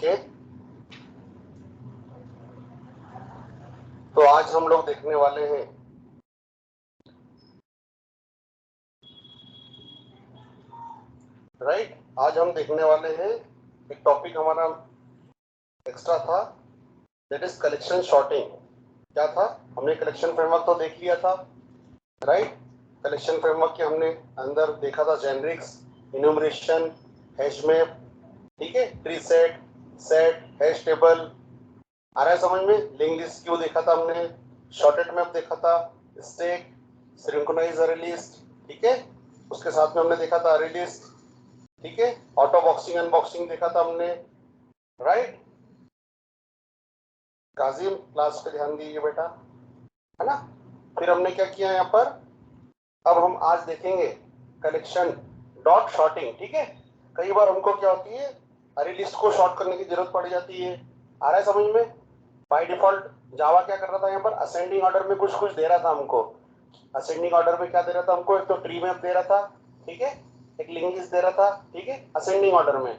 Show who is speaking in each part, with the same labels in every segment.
Speaker 1: Okay, तो आज हम लोग देखने वाले हैं राइट। आज हम देखने वाले हैं एक टॉपिक हमारा एक्स्ट्रा था, दैट इज कलेक्शन शॉर्टिंग। क्या था? हमने कलेक्शन फ्रेमवर्क तो देख लिया था राइट। कलेक्शन फ्रेमवर्क के हमने अंदर देखा था जेनरिक्स, इन्यूमरेशन, हैश मैप, ठीक है, tree set, set, hash table. आ रहा है समझ में? लिंक लिस्ट क्यों देखा था हमने, शॉर्टेड मैप देखा था, स्टैक, सिंक्रोनाइज अरे लिस्ट, ठीक है। उसके साथ में हमने देखा था अरे लिस्ट, ठीक है। ऑटो बॉक्सिंग अनबॉक्सिंग देखा था हमने राइट। काजिम क्लास पे ध्यान दीजिए बेटा, है ना। फिर हमने क्या किया यहाँ पर, अब हम आज देखेंगे कलेक्शन डॉट शॉर्टिंग, ठीक है। कई बार हमको क्या होती है, अरे लिस्ट को शॉर्ट करने की जरूरत पड़ जाती है। आ रहा है समझ में? बाय डिफॉल्ट जावा क्या कर रहा था यहाँ पर, असेंडिंग ऑर्डर में कुछ कुछ दे रहा था हमको। असेंडिंग ऑर्डर में क्या दे रहा था हमको, एक तो ट्री मैप दे रहा था, ठीक है, एक लिंक लिस्ट दे रहा था, ठीक है, असेंडिंग ऑर्डर में।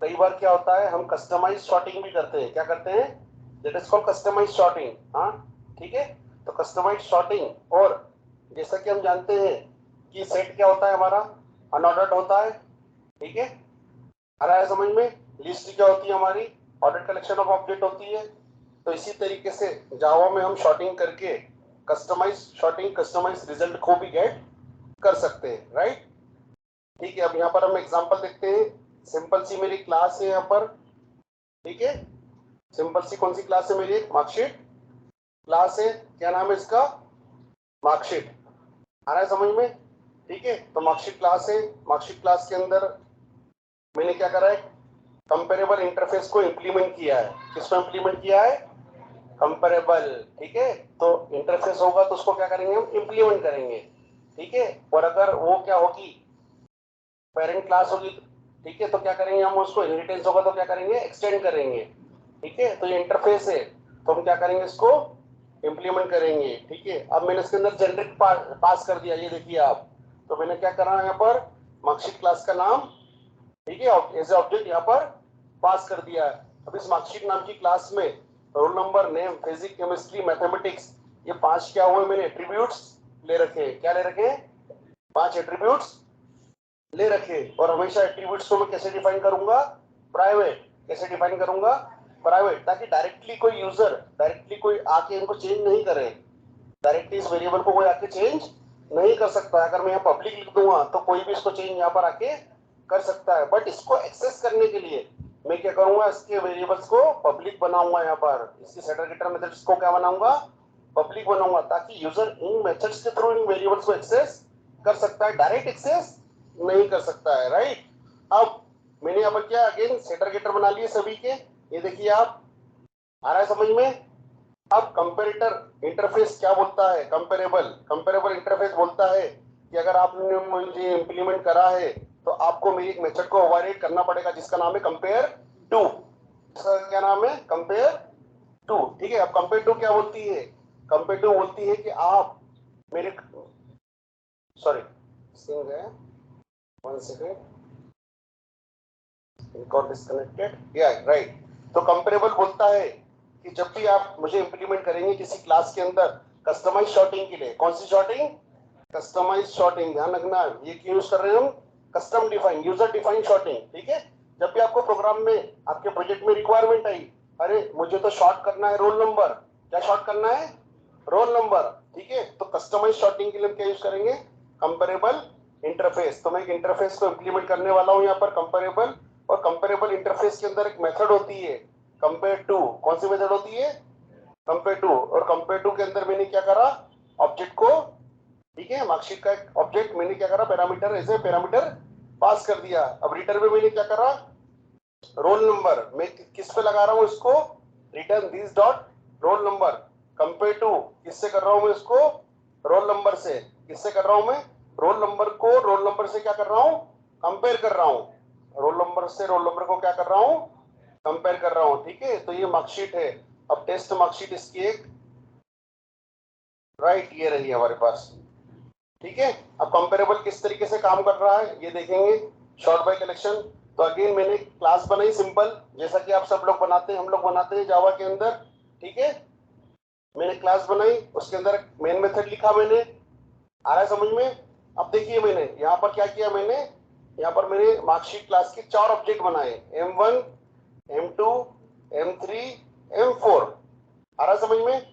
Speaker 1: कई बार क्या होता है, हम कस्टमाइज शॉर्टिंग भी करते हैं। क्या करते हैं? That is called customise sorting. हाँ, ठीक है। तो कस्टमाइज शॉर्टिंग, और जैसा कि हम जानते हैं कि सेट क्या होता है हमारा, अनऑर्डर्ड होता है, ठीक है। आ रहा है समझ में? लिस्ट क्या होती है हमारी, ऑर्डर्ड कलेक्शन ऑफ ऑब्जेक्ट होती है। तो इसी तरीके से जावा में हम शॉर्टिंग करके कस्टमाइज शॉर्टिंग, कस्टमाइज रिजल्ट को भी गेट कर सकते हैं राइट। ठीक है, अब यहाँ पर हम एग्जांपल देखते हैं। सिंपल सी मेरी क्लास है यहाँ पर, ठीक है। सिंपल सी कौन सी क्लास है मेरी, एक मार्कशीट क्लास है। क्या नाम है इसका? मार्कशीट। आ रहा है समझ में? ठीक है, तो मार्कशीट क्लास है। मार्कशीट क्लास के अंदर मैंने क्या करा है, कंपेरेबल इंटरफेस को इंप्लीमेंट किया है। किसको इंप्लीमेंट किया है? कंपेरेबल, ठीक है। तो इंटरफेस होगा तो उसको क्या करेंगे, हम इंप्लीमेंट करेंगे, ठीक है। और अगर वो क्या होगी, पेरेंट क्लास होगी, ठीक है, तो क्या करेंगे हम उसको, इनहेरिटेंस होगा तो क्या करेंगे, एक्सटेंड करेंगे, ठीक है। तो ये इंटरफेस है, तो हम क्या करेंगे, इसको इंप्लीमेंट करेंगे, ठीक है। अब मैंने इसके अंदर जेनरिक पास कर दिया, ये देखिए आप। तो मैंने क्या करा यहाँ पर, मार्कशीट क्लास का नाम, ठीक है, एज ए ऑब्जेक्ट यहाँ पर पास कर दिया है। अब इस मार्कशीट नाम की क्लास में roll number, name, physics, chemistry, mathematics, ये 5 क्या हुए, मैंने एट्रीब्यूट्स ले रखे हैं। क्या ले रखे हैं? 5 एट्रीब्यूट्स ले रखे। और हमेशा एट्रीब्यूट्स को मैं कैसे डिफाइन करूंगा, प्राइवेट। कैसे डिफाइन करूंगा? प्राइवेट, ताकि डायरेक्टली कोई यूजर, डायरेक्टली कोई आके इनको चेंज नहीं करे। डायरेक्टली इस वेरिएबल को कोई आके चेंज नहीं कर सकता। अगर मैं यहाँ पब्लिक लिख दूंगा तो कोई भी इसको चेंज यहाँ पर आके कर सकता है। बट इसको एक्सेस करने के लिए मैं क्या करूंगा, इसके वेरिएबल्स को पब्लिक बनाऊंगा। यहाँ पर इसकी सेटर गेटर मेथड्स को क्या बनाऊंगा, पब्लिक बनाऊंगा, ताकि यूजर इन मेथड्स के थ्रू इन वेरिएबल्स को एक्सेस कर सकता है, डायरेक्ट एक्सेस नहीं कर सकता है राइट। अब मैंने यहाँ पर क्या, अगेन सेटर गेटर बना लिए सभी के, ये देखिए आप। आ रहा है समझ में? अब कंपेरेटर इंटरफेस क्या बोलता है, कंपेरेबल, कंपेरेबल इंटरफेस बोलता है कि अगर आपने मुझे इंप्लीमेंट करा है तो आपको मेरी एक मेथड को ओवरराइड करना पड़ेगा जिसका नाम है कंपेयर टू। क्या नाम है? कंपेयर टू, ठीक है। अब कंपेयर टू क्या बोलती है? कंपेयर टू बोलती है कि आप मेरे, सॉरी सिंग है, 1 second, got disconnected, yeah right। तो कंपेरेबल बोलता है कि जब भी आप मुझे इंप्लीमेंट करेंगे किसी क्लास के अंदर कस्टमाइज शॉर्टिंग के लिए, कौन सी शॉर्टिंग? Customise shorting. ध्यान रखना, ये क्यों यूज कर रहे हैं हम, custom define, user define sorting, ठीक है। जब भी आपको प्रोग्राम में, आपके प्रोजेक्ट में रिक्वायरमेंट आई, अरे मुझे तो शॉर्ट करना है रोल नंबर, क्या शॉर्ट करना है? रोल नंबर, ठीक है। तो कस्टमाइज शॉर्टिंग के लिए क्या यूज करेंगे, कंपेरेबल इंटरफेस। तो मैं एक इंटरफेस को इंप्लीमेंट करने वाला हूं यहाँ पर, कंपेरेबल। और कंपेरेबल इंटरफेस के अंदर एक मेथड होती है कंपेयर टू। कौन सी मेथड होती है? Compare to. और कंपेयर टू के अंदर मैंने क्या करा, ऑब्जेक्ट को, ठीक है, मार्कशीट का एक ऑब्जेक्ट मैंने क्या करा, पैरामीटर, ऐसे पैरामीटर पास कर दिया। अब रिटर्न में मैंने क्या करा, रोल नंबर। मैं किस पे लगा रहा हूं इसको, return this dot roll number. Compare to किससे कर रहा हूं मैं इसको, रोल नंबर से। किससे कर रहा हूं मैं, रोल नंबर को रोल नंबर से क्या कर रहा हूं, कंपेयर कर रहा हूं। रोल नंबर से रोल नंबर को क्या कर रहा हूं, कंपेयर कर रहा हूं, ठीक है। तो ये मार्कशीट है। अब टेस्ट मार्कशीट इसकी एक राइट, ये रही हमारे पास, ठीक है। अब कंपेरेबल किस तरीके से काम कर रहा है ये देखेंगे। शॉर्ट बाय कलेक्शन, तो अगेन मैंने क्लास बनाई सिंपल, जैसा कि आप सब लोग बनाते हैं, हम लोग बनाते हैं जावा के अंदर, ठीक है। मैंने क्लास बनाई, उसके अंदर मेन मेथड लिखा मैंने, आ रहा है समझ में। अब देखिए मैंने यहाँ पर क्या किया, मैंने यहाँ पर मैंने मार्कशीट क्लास के 4 ऑब्जेक्ट बनाए, M1, M2, M3, M4, आ रहा है समझ में।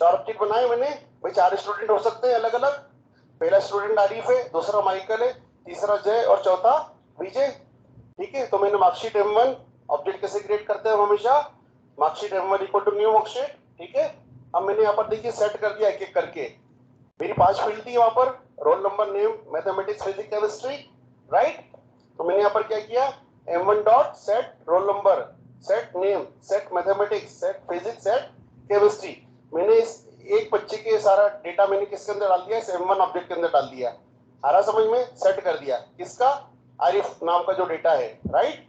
Speaker 1: 4 ऑब्जेक्ट बनाए मैंने। भाई 4 स्टूडेंट हो सकते हैं अलग अलग, पहला स्टूडेंट आरिफ है, दूसरा माइकल है, तीसरा जय और चौथा विजय, ठीक है। तो मैंने मार्कशीट M1 ऑब्जेक्ट कैसे क्रिएट करते हैं हमेशा, marksheet M1 equal to new marksheet, ठीक है। अब मैंने यहाँ पर देखिए सेट कर दिया एक एक करके, मेरी 5 फील्ड थी वहां पर, roll number, name, mathematics, physics, chemistry, right. तो मैंने यहाँ पर क्या किया, M1 dot set roll number, set name, set mathematics, set physics, set chemistry. मैंने इस एक बच्चे के सारा डेटा मैंने किसके अंदर डाल दिया, इस M1 ऑब्जेक्ट के अंदर डाल दिया, आ रहा समझ में। सेट कर दिया किसका, आरिफ नाम का जो डेटा है, राइट।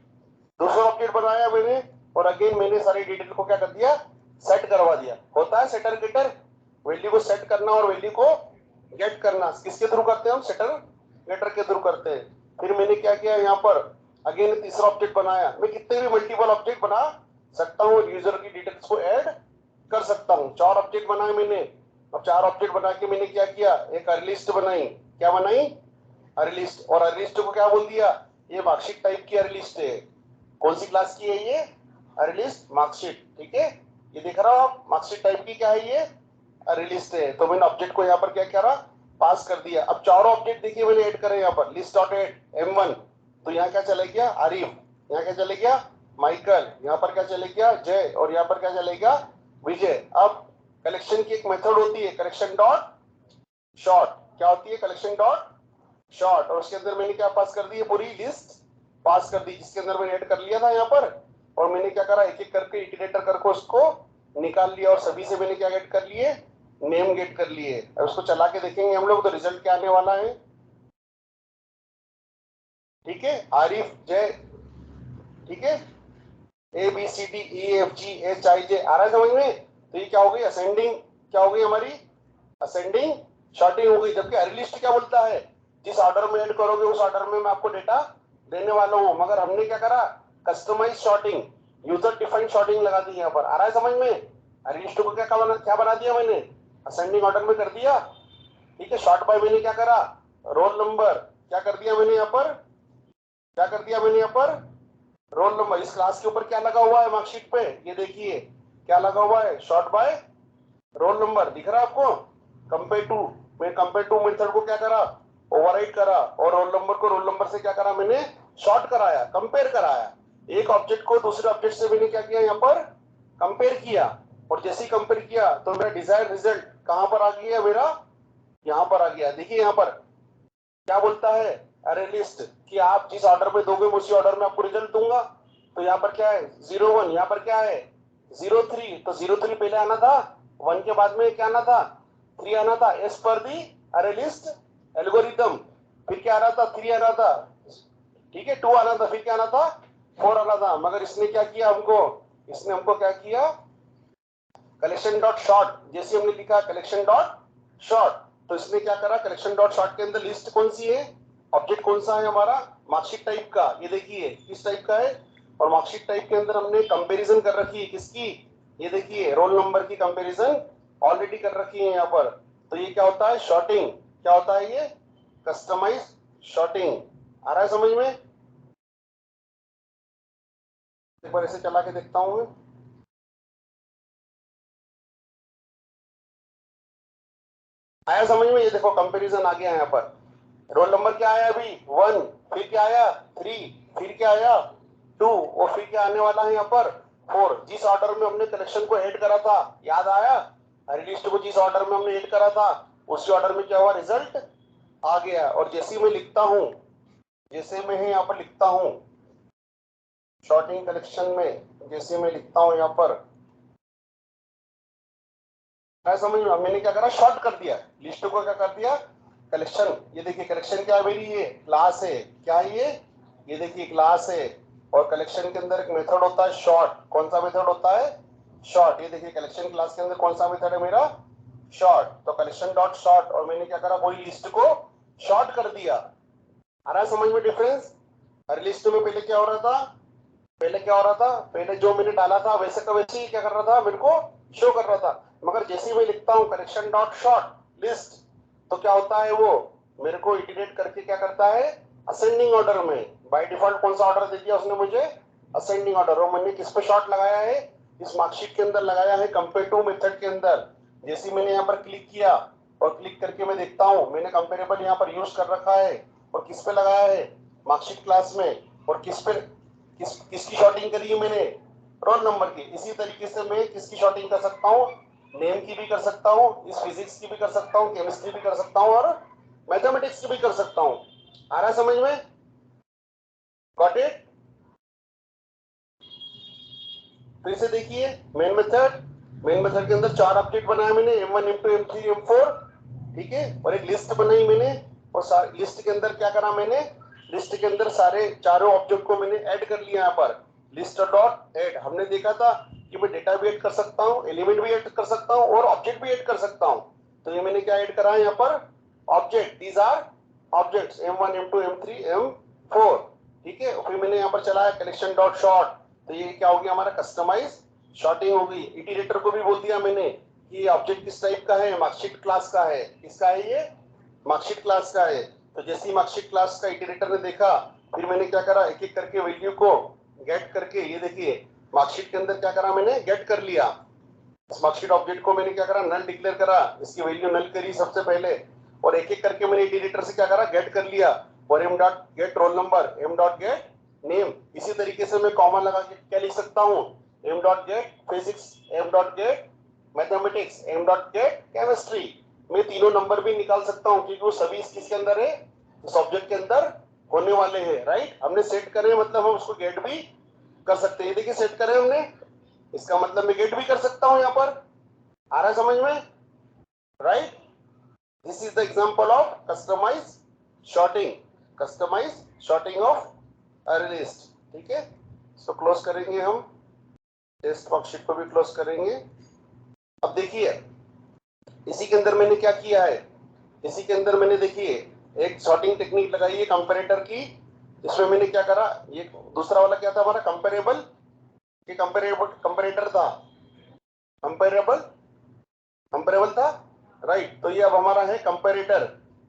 Speaker 1: दूसरा ऑब्जेक्ट बनाया मैंने, और अगेन मैंने सारी डिटेल को क्या कर दिया, सेट करवा दिया। होता है सेटर गेटर, वैल्यू को सेट करना और वैल्यू को गेट करना, किसके थ्रू करते हैं हम, सेटर गेटर के थ्रू करते हैं। फिर मैंने क्या किया यहाँ पर, अगेन तीसरा ऑब्जेक्ट बनाया। मैं कितने भी मल्टीपल ऑब्जेक्ट बना सकता हूँ, यूजर की डिटेल्स को ऐड कर सकता हूँ। 4 ऑब्जेक्ट बनाए मैंने। अब 4 ऑब्जेक्ट बना के मैंने क्या किया, एक अरे लिस्ट बनाई। क्या बनाई, अरे लिस्ट। और अरे लिस्ट को क्या बोल दिया, ये मार्कशीट टाइप की अरे लिस्ट है। कौन सी क्लास की है ये, अरे लिस्ट मार्कशीट, ठीक है। ये दिख रहा हो आप, मार्कशीट टाइप की क्या है ये, अरे लिस्ट है। तो मैंने ऑब्जेक्ट को यहाँ पर क्या करा, पास कर दिया। अब चारों ऑब्जेक्ट देखिए मैंने ऐड करे यहाँ पर, लिस्ट डॉट ऐड M1, तो यहाँ क्या चले गया, आरिफ, यहाँ क्या चले गया, माइकल, यहाँ पर क्या चले गया, जय, और यहाँ पर क्या चलेगा, विजय। अब कलेक्शन की एक मेथड होती है, कलेक्शन डॉट शॉर्ट। क्या होती है, कलेक्शन डॉट शॉर्ट। और उसके अंदर मैंने क्या पास कर दी है, पूरी लिस्ट पास कर दी, जिसके अंदर मैंने ऐड कर लिया था यहाँ पर। और मैंने क्या करा, एक एक करके इटरेटर करके उसको निकाल लिया, और सभी से मैंने क्या गेट कर लिए, नेम गेट कर लिए। अब उसको चला के देखेंगे हम लोग, तो रिजल्ट क्या आने वाला है, ठीक है। आरिफ, जय, ठीक है, ABCDEFGHIJ, आ रहा है समझ में। तो ये क्या हो गई, असेंडिंग, क्या हो गई हमारी, असेंडिंग शॉर्टिंग हो गई। जबकि अरे लिस्ट क्या बोलता है, जिस ऑर्डर में ऐड करोगे उस ऑर्डर में मैं आपको डेटा देने वाला हूं। मगर हमने क्या करा, customise sorting, user defined sorting लगा दी यहाँ पर, आ रहा है समझ में। अरे लिस्ट को क्या बना दिया मैंने, असेंडिंग ऑर्डर में कर दिया, ठीक है। शॉर्ट बाय मैंने क्या करा, रोल नंबर, क्या कर दिया मैंने यहाँ पर, क्या कर दिया मैंने यहाँ पर, रोल नंबर। इस क्लास के ऊपर क्या लगा हुआ है मार्कशीट पे, ये देखिए क्या लगा हुआ है, शॉर्ट बाय रोल नंबर, दिख रहा है आपको। कंपेयर टू, मैं कंपेयर टू मेथड को क्या करा, ओवरराइड करा, और रोल नंबर को रोल नंबर से क्या करा मैंने, शॉर्ट कराया, कंपेयर कराया। एक ऑब्जेक्ट को दूसरे ऑब्जेक्ट से मैंने क्या किया, यहाँ पर कंपेयर किया। और जैसे ही कंपेयर किया तो मेरा डिजायर रिजल्ट कहां पर आ गया मेरा, यहाँ पर आ गया। देखिए यहाँ पर क्या बोलता है, अरे लिस्ट, कि आप जिस ऑर्डर में दोगे उसी ऑर्डर में आपको रिजल्ट दूंगा। तो यहाँ पर क्या है 01, यहाँ पर क्या है 03, तो 03 पहले आना था, 1 के बाद में क्या आना था, 3 आना था, एज पर दी अरे लिस्ट एल्गोरिथम। फिर क्या आना था, 3 आना था, ठीक है, 2 आना था, फिर क्या आना था, 4 आना था। मगर इसने क्या किया हमको, इसने हमको क्या किया, कलेक्शन डॉट शॉर्ट, जैसे हमने लिखा कलेक्शन डॉट शॉर्ट, तो इसने क्या करा, कलेक्शन डॉट शॉर्ट के अंदर लिस्ट कौन सी है, ऑब्जेक्ट कौन सा है हमारा, मार्कशीट टाइप का। ये देखिए किस टाइप का है, और मार्कशीट टाइप के अंदर हमने कंपैरिजन कर रखी है किसकी, ये देखिए रोल नंबर की कंपैरिजन ऑलरेडी कर रखी है यहाँ पर। तो ये क्या होता है, शॉर्टिंग, क्या होता है ये, कस्टमाइज शॉर्टिंग। आ रहा है समझ में। एक बार ऐसे चला के देखता हूँ मैं, आया समझ में। ये देखो कंपैरिजन आ गया यहाँ पर, रोल नंबर क्या आया अभी 1, फिर क्या आया 3, फिर क्या आया 2, और फिर क्या आने वाला है यहाँ पर 4। जिस ऑर्डर में हमने कलेक्शन को ऐड करा था, याद आया, अरे लिस्ट को जिस ऑर्डर में हमने ऐड करा था उसी ऑर्डर में क्या हुआ, रिजल्ट आ गया। और जैसे मैं लिखता हूं, जैसे मैं यहाँ पर लिखता हूं शॉर्टिंग कलेक्शन में, जैसे मैं लिखता हूं यहाँ पर, मैं समझ में, मैंने क्या करा, शॉर्ट कर दिया लिस्ट को, क्या कर दिया, कलेक्शन। ये देखिए कलेक्शन क्या है मेरी, ये क्लास है, क्या है ये देखिए क्लास है। और कलेक्शन के अंदर एक मेथड होता है शॉर्ट, कौन सा मेथड होता है, शॉर्ट। ये देखिए कलेक्शन क्लास के अंदर कौन सा मेथड है मेरा, शॉर्ट। तो कलेक्शन डॉट शॉर्ट, और मैंने क्या करा, कोई लिस्ट को शॉर्ट कर दिया। आ रहा है समझ में डिफरेंस। अरे लिस्ट में पहले क्या हो रहा था, पहले क्या हो रहा था, पहले जो मैंने डाला था वैसे का वैसे ही क्या कर रहा था, मेरे को शो कर रहा था। मगर जैसे ही मैं लिखता हूँ कलेक्शन डॉट शॉर्ट लिस्ट, तो क्या होता है, वो मेरे को इटरेट करके क्या करता है, असेंडिंग ऑर्डर में। बाय डिफॉल्ट कौन सा ऑर्डर दे दिया उसने मुझे, असेंडिंग ऑर्डर। और मैंने किस पे शॉर्ट लगाया है, इस मार्कशीट के अंदर लगाया है, कंपेयर टू मेथड के अंदर। जैसे ही मैंने यहाँ पर क्लिक किया और क्लिक करके मैं देखता हूँ, मैंने कंपेरेबल यहाँ पर यूज कर रखा है और किस पे लगाया है, मार्कशीट क्लास में। और किसकी शॉर्टिंग करी है मैंने, रोल नंबर की। इसी तरीके से मैं किसकी शॉर्टिंग कर सकता हूँ, नेम की भी कर सकता हूँ, इस फिजिक्स की भी कर सकता हूँ, केमिस्ट्री भी कर सकता हूँ, और मैथमेटिक्स की भी कर सकता हूँ। आ रहा है समझ में, गॉट इट। फिर से देखिए, मेन मेथड, मेन मेथड के अंदर 4 ऑब्जेक्ट बनाए मैंने, M1 M2 M3 M4, ठीक है। और एक लिस्ट बनाई मैंने, और लिस्ट के अंदर क्या करा मैंने, लिस्ट के अंदर सारे चारों ऑब्जेक्ट को मैंने ऐड कर लिया। यहाँ पर लिस्ट डॉट ऐड, हमने देखा था कि मैं डेटा भी ऐड कर सकता हूँ, एलिमेंट भी ऐड कर सकता हूँ, और ऑब्जेक्ट भी ऐड कर सकता हूँ। तो ये मैंने क्या ऐड करा है यहाँ पर, object, these are objects M1 M2 M3 M4, ठीक है। फिर मैंने यहाँ पर चलाया कलेक्शन डॉट शॉर्ट, तो ये क्या हो गया हमारा, कस्टमाइज शॉर्टिंग हो गई। इटरेटर को भी बोल दिया मैंने कि ये ऑब्जेक्ट किस टाइप का है, मार्कशीट क्लास का है। किसका है ये, मार्कशीट क्लास का है। तो जैसे ही मार्कशीट क्लास का इटरेटर ने देखा, फिर मैंने क्या करा, एक एक करके वैल्यू को गेट करके, ये देखिए मार्कशीट के अंदर क्या करा मैंने, गेट कर लिया। इस मार्कशीट ऑब्जेक्ट को मैंने क्या करा, नल डिक्लेयर करा, इसकी वैल्यू नल करी सबसे पहले, और एक एक करके मैंने इटरेटर से क्या करा, गेट कर लिया। और M dot get roll number, M dot get name. इसी तरीके से मैं कॉमा लगा के क्या लिख सकता हूँ, M dot get physics, M dot get mathematics, M dot get chemistry. मैं तीनों नंबर भी निकाल सकता हूँ, क्योंकि वो सभी किसके अंदर है, इस ऑब्जेक्ट के अंदर होने वाले हैं, राइट। हमने सेट करे, मतलब हम उसको गेट भी कर सकते हैं। देखिए सेट करें हमने, इसका मतलब मैं गेट भी कर सकता हूं यहाँ पर। आ रहा है समझ में, right. This is the example of customise sorting, customise sorting of array list, ठीक है। इसको क्लोज करेंगे हम, टेस्ट वर्कशीट को भी क्लोज करेंगे। अब देखिए इसी के अंदर मैंने क्या किया है, इसी के अंदर मैंने देखिए एक सॉर्टिंग टेक्निक लगाई है कंपेरेटर की। इसमें मैंने क्या करा, ये दूसरा वाला क्या था हमारा, कंपेरेबल, ये कंपेरेबल कंपेरेटर था, कंपेरेबल कंपेरेबल था, राइट। तो ये अब हमारा है कंपेरेटर,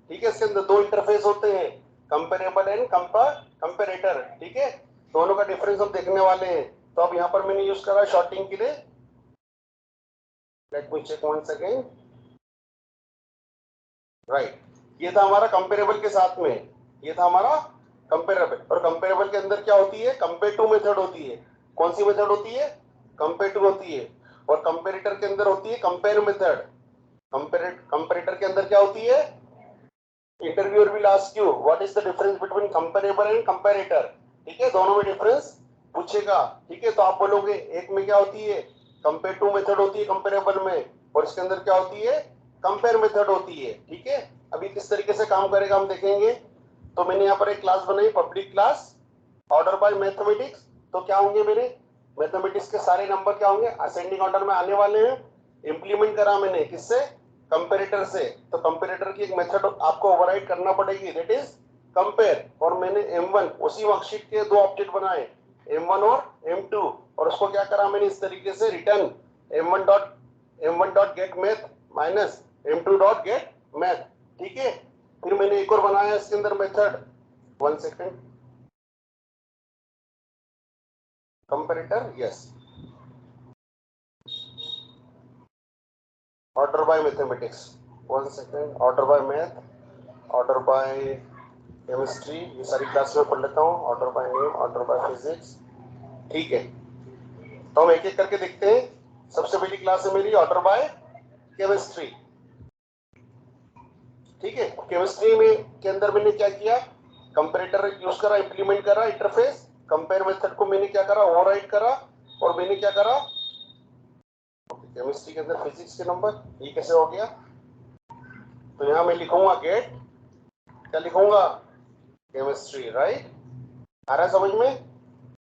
Speaker 1: ठीक है। इसके अंदर दो इंटरफेस होते हैं, कंपेरेबल एंड कंपेरेटर, ठीक है। दोनों का डिफरेंस हम देखने वाले हैं। तो अब यहाँ पर मैंने यूज करा शॉर्टिंग के लिए, let me check one second, right. ये था हमारा कंपेरेबल के साथ में, ये था हमारा कंपेरेबल। और कंपेरेबल के अंदर क्या होती है, कंपेयर टू मेथड होती है। कौन सी मेथड होती है, कंपेयर टू होती है। और कंपेरेटर के अंदर होती है कंपेयर मेथड। कंपेरेटर के अंदर क्या होती है, interviewer will ask you what is the difference between comparable and comparator, ठीक है। दोनों में डिफरेंस पूछेगा, ठीक है। तो आप बोलोगे एक में क्या होती है, कंपेयर टू मेथड होती है कंपेरेबल में, और इसके अंदर क्या होती है, कंपेयर मेथड होती है, ठीक है। अभी किस तरीके से काम करेगा हम देखेंगे। तो मैंने यहाँ पर एक क्लास बनाई, public class order by mathematics. तो क्या होंगे मेरे मैथमेटिक्स के सारे नंबर क्या होंगे, असेंडिंग ऑर्डर में आने वाले हैं। इंप्लीमेंट करा मैंने किससे, कंपेरेटर से। तो कंपेरेटर की एक मेथड आपको ओवरराइड करना पड़ेगी, दैट इज कंपेयर। और मैंने M1 उसी वर्कशीट के दो ऑब्जेक्ट बनाए, M1 और M2, और उसको क्या करा मैंने इस तरीके से, return M1 dot get math minus M2 dot get math, ठीक है। फिर मैंने एक और बनाया इसके अंदर method, one second, comparator, yes, order by mathematics, one second, order by math, order by chemistry, ये सारी क्लास में पढ़ लेता हूँ, order by name, order by physics, ठीक है। तो हम एक एक करके देखते हैं। सबसे पहली क्लास है मेरी ऑर्डर बाय केमिस्ट्री, ठीक है। केमिस्ट्री में के अंदर मैंने क्या किया, कंपेरेटर यूज करा, इंप्लीमेंट करा इंटरफेस, कंपेयर मेथड को मैंने क्या करा, ओवरराइड करा, और मैंने क्या करा, केमिस्ट्री के अंदर फिजिक्स के नंबर, ये कैसे हो गया। तो यहाँ मैं लिखूंगा गेट, क्या लिखूंगा, केमिस्ट्री, राइट। आ रहा है समझ में।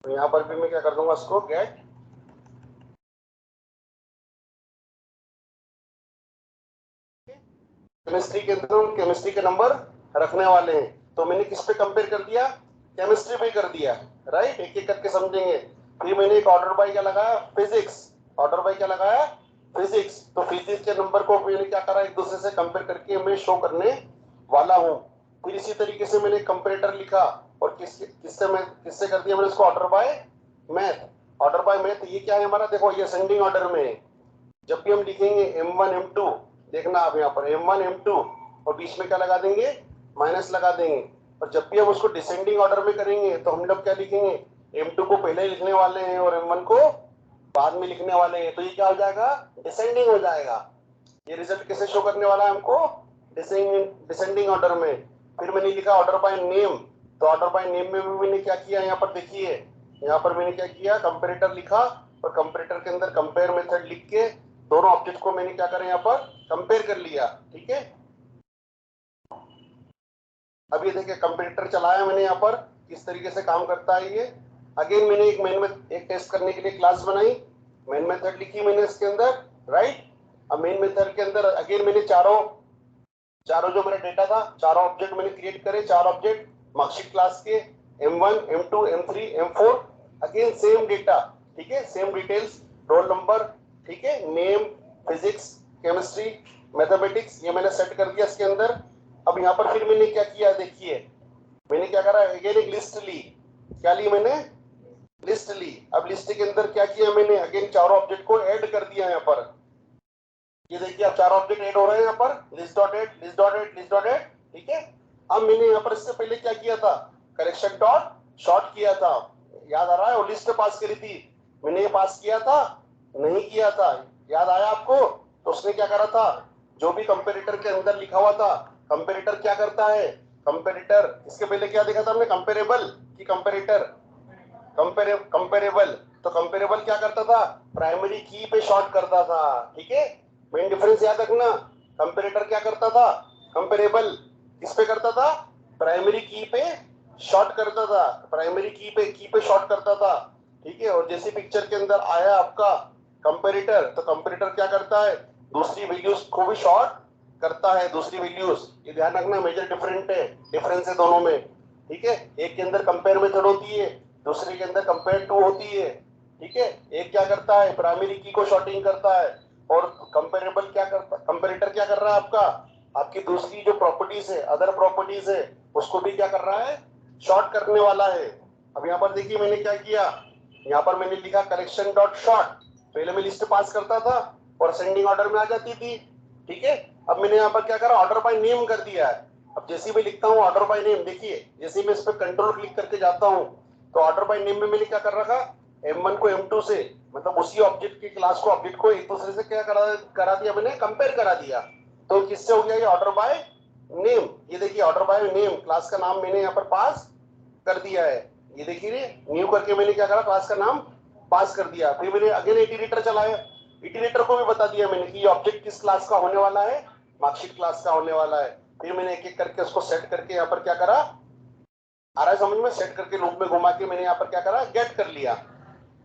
Speaker 1: तो यहाँ पर भी मैं क्या कर दूंगा, इसको गेट केमिस्ट्री के अंदर केमिस्ट्री के नंबर रखने वाले हैं। तो मैंने किस पे कंपेयर कर दिया, केमिस्ट्री पे कर दिया, राइट, एक एक करके समझेंगे। फिर मैंने एक ऑर्डर बाय क्या लगाया, फिजिक्स, ऑर्डर बाय क्या लगाया, फिजिक्स। तो फिजिक्स के नंबर को मैंने क्या करा, एक दूसरे से कंपेयर करके मैं शो करने वाला हूँ। फिर इसी तरीके से मैंने कंपैरेटर लिखा और किससे कर दिया मैंने इसको, order by math. Order by math ये क्या है हमारा, देखो ये असेंडिंग ऑर्डर में है। जब भी हम लिखेंगे M1 M2, देखना आप यहाँ पर M1 M2 और बीच में क्या लगा देंगे, माइनस लगा देंगे। और जब भी हम उसको डिसेंडिंग ऑर्डर में करेंगे तो हम लोग क्या लिखेंगे, M2 को पहले लिखने वाले हैं और M1 को बाद में लिखने वाले हैं। तो ये क्या हो जाएगा, डिसेंडिंग हो जाएगा। ये रिजल्ट कैसे शो करने वाला है हमको, डिसेंडिंग ऑर्डर में। फिर मैंने लिखा ऑर्डर बाय नेम। तो ऑर्डर बाय नेम में भी मैंने क्या किया, यहाँ पर देखिए, यहाँ पर मैंने क्या किया, कंपैरेटर लिखा और कंपैरेटर के अंदर कंपेयर मेथड लिख के दोनों ऑब्जेक्ट को मैंने क्या करा, यहाँ पर कंपेयर कर लिया। ठीक है, अब ये देखिए कंपैरेटर चलाया मैंने, यहाँ पर किस तरीके से काम करता है ये। अगेन मैंने एक टेस्ट करने के लिए क्लास बनाई, मेन मेथड लिखी मैंने इसके अंदर, राइट। अब मेन मेथड के अंदर अगेन मैंने चारों जो मेरा डेटा था, चारों ऑब्जेक्ट मैंने क्रिएट करे, चार ऑब्जेक्ट मार्कशीट क्लास के, M1 M2 M3 M4। Again same data, ठीक है, सेम डिटेल्स, रोल नंबर, ठीक है, नेम, फिजिक्स, केमिस्ट्री, मैथमेटिक्स, ये मैंने सेट कर दिया इसके अंदर। अब यहाँ पर फिर मैंने क्या किया, देखिए मैंने क्या करा, अगेन एक लिस्ट ली। क्या ली मैंने, लिस्ट ली। अब लिस्ट के अंदर क्या किया मैंने, अगेन चारों ऑब्जेक्ट को ऐड कर दिया यहाँ पर। ये देखिए अब चार ऑब्जेक्ट ऐड हो रहे हैं यहाँ पर, list dot add, list dot add, list dot add, ठीक है। अब मैंने यहाँ पर इससे पहले क्या किया था, करेक्शन डॉट शॉर्ट किया था, याद आ रहा है, वो लिस्ट पास करी थी मैंने, ये पास किया था, नहीं किया था, याद आया आपको। तो उसने क्या करा था, जो भी कंपेरेटर के अंदर लिखा हुआ था, कंपेरेटर क्या करता है, कंपेरेटर, इसके पहले क्या देखा था हमने, कंपेरेबल की कंपेरेटर, कंपेरेबल। तो कंपेरेबल क्या करता था, प्राइमरी की पे शॉर्ट करता था, ठीक है, मेन डिफरेंस याद रखना। कंपेरेटर क्या करता था, कंपेरेबल किस पे करता था, प्राइमरी की पे शॉर्ट करता था, प्राइमरी की पे शॉर्ट करता था, ठीक है। और जैसे पिक्चर के अंदर आया आपका कंपेरेटर, तो कंपेरेटर क्या करता है, दूसरी वैल्यूज को भी शॉर्ट करता है, दूसरी वैल्यूज, ये ध्यान रखना, मेजर डिफरेंस है दोनों में, ठीक है। एक के अंदर कंपेयर मेथड होती है, दूसरे के अंदर कंपेयर टू होती है, ठीक है। एक क्या करता है, प्राइमरी की को शॉर्टिंग करता है, और कंपेरेबल क्या करता, कंपेरेटर क्या कर रहा है आपका, आपकी दूसरी जो प्रॉपर्टीज है, अदर प्रॉपर्टीज है, उसको भी क्या कर रहा है, शॉर्ट करने वाला है। अब यहाँ पर देखिए मैंने क्या किया, यहाँ पर मैंने लिखा कलेक्शन डॉट शॉर्ट। पहले मैं लिस्ट पास करता था और असेंडिंग ऑर्डर में आ जाती थी, ठीक है। अब मैंने यहाँ पर क्या करा, ऑर्डर बाय नेम कर दिया है। अब जैसे मैं लिखता हूँ ऑर्डर बाय नेम, देखिए जैसे मैं इस पर कंट्रोल क्लिक करके जाता हूँ, तो ऑर्डर बाय नेम में मैंने क्या कर रखा, M1 को M2 से, मतलब उसी ऑब्जेक्ट की क्लास को, ऑब्जेक्ट को एक दूसरे से क्या करा दिया मैंने, कंपेयर करा दिया। तो किससे हो गया ये, ऑर्डर बाय नेम। ये देखिए ऑर्डर बाय नेम, क्लास का नाम मैंने यहाँ पर पास कर दिया है, ये देखिए न्यू करके मैंने क्या करा, क्लास का नाम पास कर दिया। फिर मैंने अगेन इटरेटर चलाया, इटरेटर को भी बता दिया मैंने कि ये ऑब्जेक्ट किस क्लास का होने वाला है, मार्कशीट क्लास का होने वाला है। फिर मैंने एक एक करके उसको सेट करके यहाँ पर क्या करा, आ रहा है समझ में, सेट करके लूप में घुमा के मैंने यहाँ पर क्या करा, गेट कर लिया।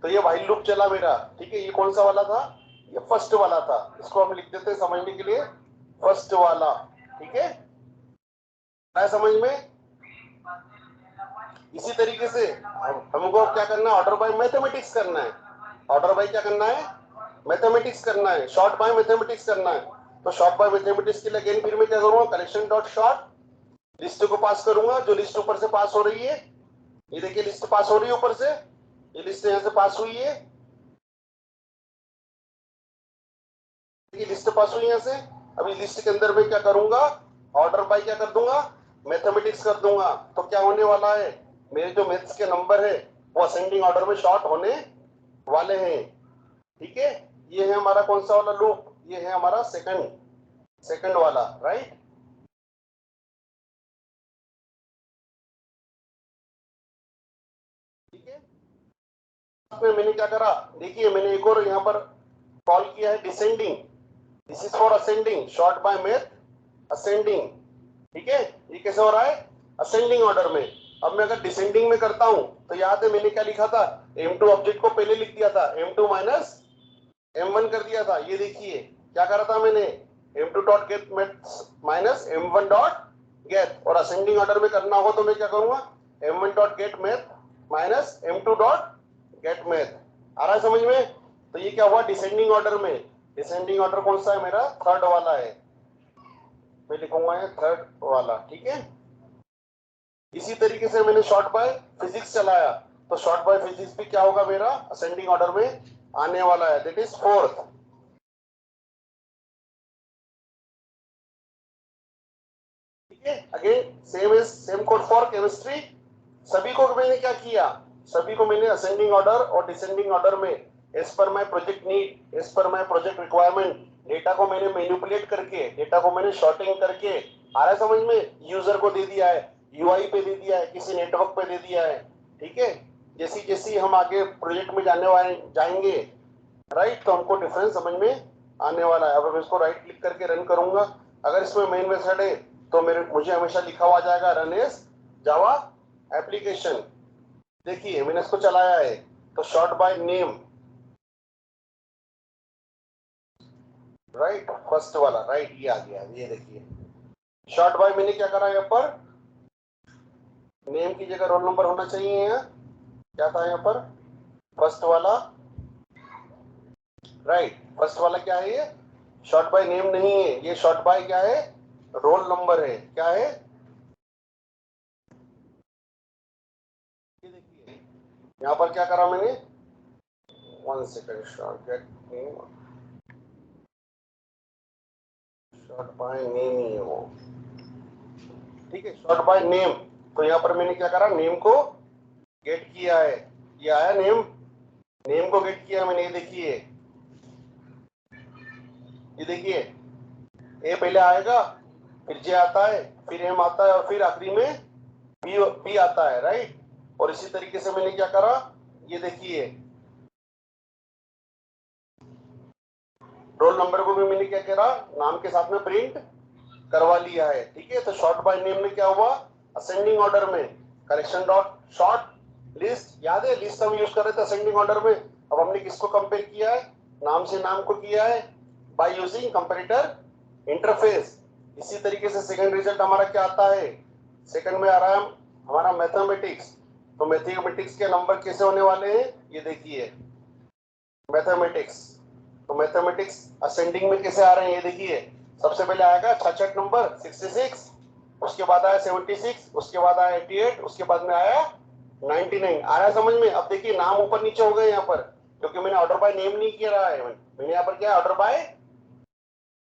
Speaker 1: तो ये व्हाइल लूप चला मेरा, ठीक है। ये कौन सा वाला था, ये फर्स्ट वाला था, इसको हम लिख देते हैं समझने के लिए फर्स्ट वाला, ठीक है, आया समझ में। इसी तरीके से हमको क्या करना है, ऑर्डर बाय मैथमेटिक्स करना है, ऑर्डर बाय क्या करना है, मैथमेटिक्स करना है, शॉर्ट बाय मैथमेटिक्स करना है। तो शॉर्ट बाय मैथमेटिक्स के लिए अगेन फिर मैं क्या करूंगा, कलेक्शन डॉट शॉर्ट, लिस्ट को पास करूंगा, जो लिस्ट ऊपर से पास हो रही है, ये देखिए लिस्ट पास हो रही है ऊपर से, ये लिस्ट यहाँ से पास हुई है, ये लिस्ट पास हुई यहाँ से। अभी लिस्ट के अंदर मैं क्या करूंगा, ऑर्डर बाय क्या कर दूंगा, मैथमेटिक्स कर दूंगा। तो क्या होने वाला है, मेरे जो मैथ्स के नंबर है वो असेंडिंग ऑर्डर में शॉर्ट होने वाले हैं, ठीक है। ये है हमारा कौन सा वाला लूप, ये है हमारा सेकंड वाला, राइट। ठीक है, इसमें मैंने क्या करा, देखिए मैंने एक और यहाँ पर कॉल किया है descending, this is for ascending, sort by math ascending, ठीक है। ये कैसे हो रहा है, असेंडिंग ऑर्डर में। अब मैं अगर डिसेंडिंग में करता हूं तो याद है मैंने क्या लिखा था, M2 ऑब्जेक्ट को पहले लिख दिया था, M2 माइनस M1 कर दिया था। ये देखिए क्या करा था मैंने, M2 dot get minus M1 dot get, और असेंडिंग ऑर्डर में करना हो तो मैं क्या करूंगा, m1 dot get math minus m2 dot get math. आ रहा है समझ में? तो ये क्या हुआ डिसेंडिंग ऑर्डर में। डिसेंडिंग ऑर्डर कौन सा है मेरा? थर्ड वाला है, मैं लिखूंगा ये थर्ड वाला, ठीक है। इसी तरीके से मैंने शॉर्ट बाय फिजिक्स चलाया, तो शॉर्ट बाय फिजिक्स भी क्या होगा मेरा? असेंडिंग ऑर्डर में आने वाला है, दैट इज फोर्थ। ठीक है, again same code for chemistry. सभी को मैंने क्या किया? सभी को मैंने असेंडिंग ऑर्डर और डिसेंडिंग ऑर्डर में as per my project need, as per my project requirement, data को मैंने मैनिपुलेट करके, डेटा को मैंने शॉर्टिंग करके, आ रहा है समझ में? यूजर को दे दिया है, यूआई पे दे दिया है, किसी नेटवर्क पे दे दिया है, ठीक है। जैसी जैसी हम आगे प्रोजेक्ट में जाने वाले जाएंगे, राइट, तो हमको डिफरेंस समझ में आने वाला है। अब मैं इसको राइट क्लिक करके रन करूंगा, अगर इसमें मेन मेथड है तो मुझे हमेशा लिखा हुआ जाएगा रन एज जावा एप्लीकेशन। देखिए मैंने इसको चलाया है, तो short by name, right, first वाला, राइट, ये आ गया। ये देखिए शॉर्ट बाय मैंने क्या करा, यहाँ पर नेम की जगह रोल नंबर होना चाहिए। यहाँ क्या था? यहाँ पर फर्स्ट वाला, राइट, फर्स्ट वाला क्या है? ये शॉर्ट बाय नेम नहीं है, ये शॉर्ट बाय क्या है? रोल नंबर है। क्या है? ये देखिए यहाँ पर क्या करा मैंने, 1 second, sort get name, sort by name ही है वो, ठीक है, शॉर्ट बाय नेम। तो यहाँ पर मैंने क्या करा, नेम को गेट किया है, ये आया नेम, नेम को गेट किया मैंने। ये देखिए, ये देखिए ए पहले आएगा, फिर जे आता है, फिर एम आता है, और फिर आखिरी में बी आता है, राइट। और इसी तरीके से मैंने क्या करा, ये देखिए रोल नंबर को भी मैंने क्या करा, नाम के साथ में प्रिंट करवा लिया है, ठीक है। तो शॉर्ट बाय नेम में क्या हुआ, असेंडिंग ऑर्डर में कलेक्शन डॉट शॉर्ट लिस्ट, याद है लिस्ट हम यूज कर रहे थे असेंडिंग ऑर्डर में। अब हमने किसको कंपेयर किया है? नाम से नाम को किया है बाय यूजिंग कंपैरेटर इंटरफेस। इसी तरीके से सेकंड रिजल्ट हमारा क्या आता है? सेकंड में आ रहा है हमारा मैथमेटिक्स। तो मैथमेटिक्स के नंबर कैसे होने वाले हैं? ये देखिए मैथमेटिक्स, तो मैथमेटिक्स असेंडिंग में कैसे आ रहे हैं? ये देखिए सबसे पहले आएगा 66 नंबर 66, उसके बाद आया 76, उसके बाद आया 88, उसके बाद में आया 99। आ रहा है समझ में? अब देखिए नाम ऊपर नीचे हो गए यहाँ पर, क्योंकि मैंने ऑर्डर बाय नेम नहीं किया रहा है, मैंने यहाँ पर क्या ऑर्डर बाय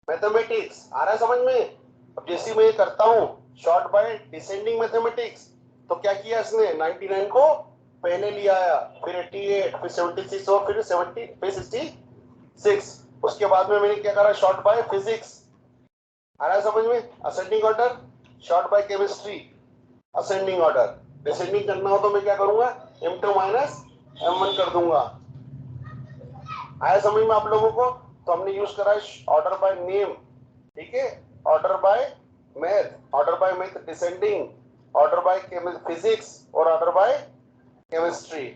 Speaker 1: मैथमेटिक्स। आ रहा है समझ में? अब जैसे मैं करता हूँ शॉर्ट बाय डिसेंडिंग मैथमेटिक्स, तो क्या किया इसने, 99 को पहले लिया आया, फिर 88, फिर 76 और फिर 70, फिर 66। उसके बाद में मैंने क्या करा, शॉर्ट बाय फिजिक्स। आ रहा है समझ में? Ascending order, sort by chemistry ascending order. Descending करना हो तो मैं क्या करूंगा, m2 माइनस m1 कर दूंगा। आया समझ में आप लोगों को? तो हमने यूज करा ऑर्डर बाय नेम, ठीक है, order by math, order by math descending, order by physics और ऑर्डर बाय केमिस्ट्री।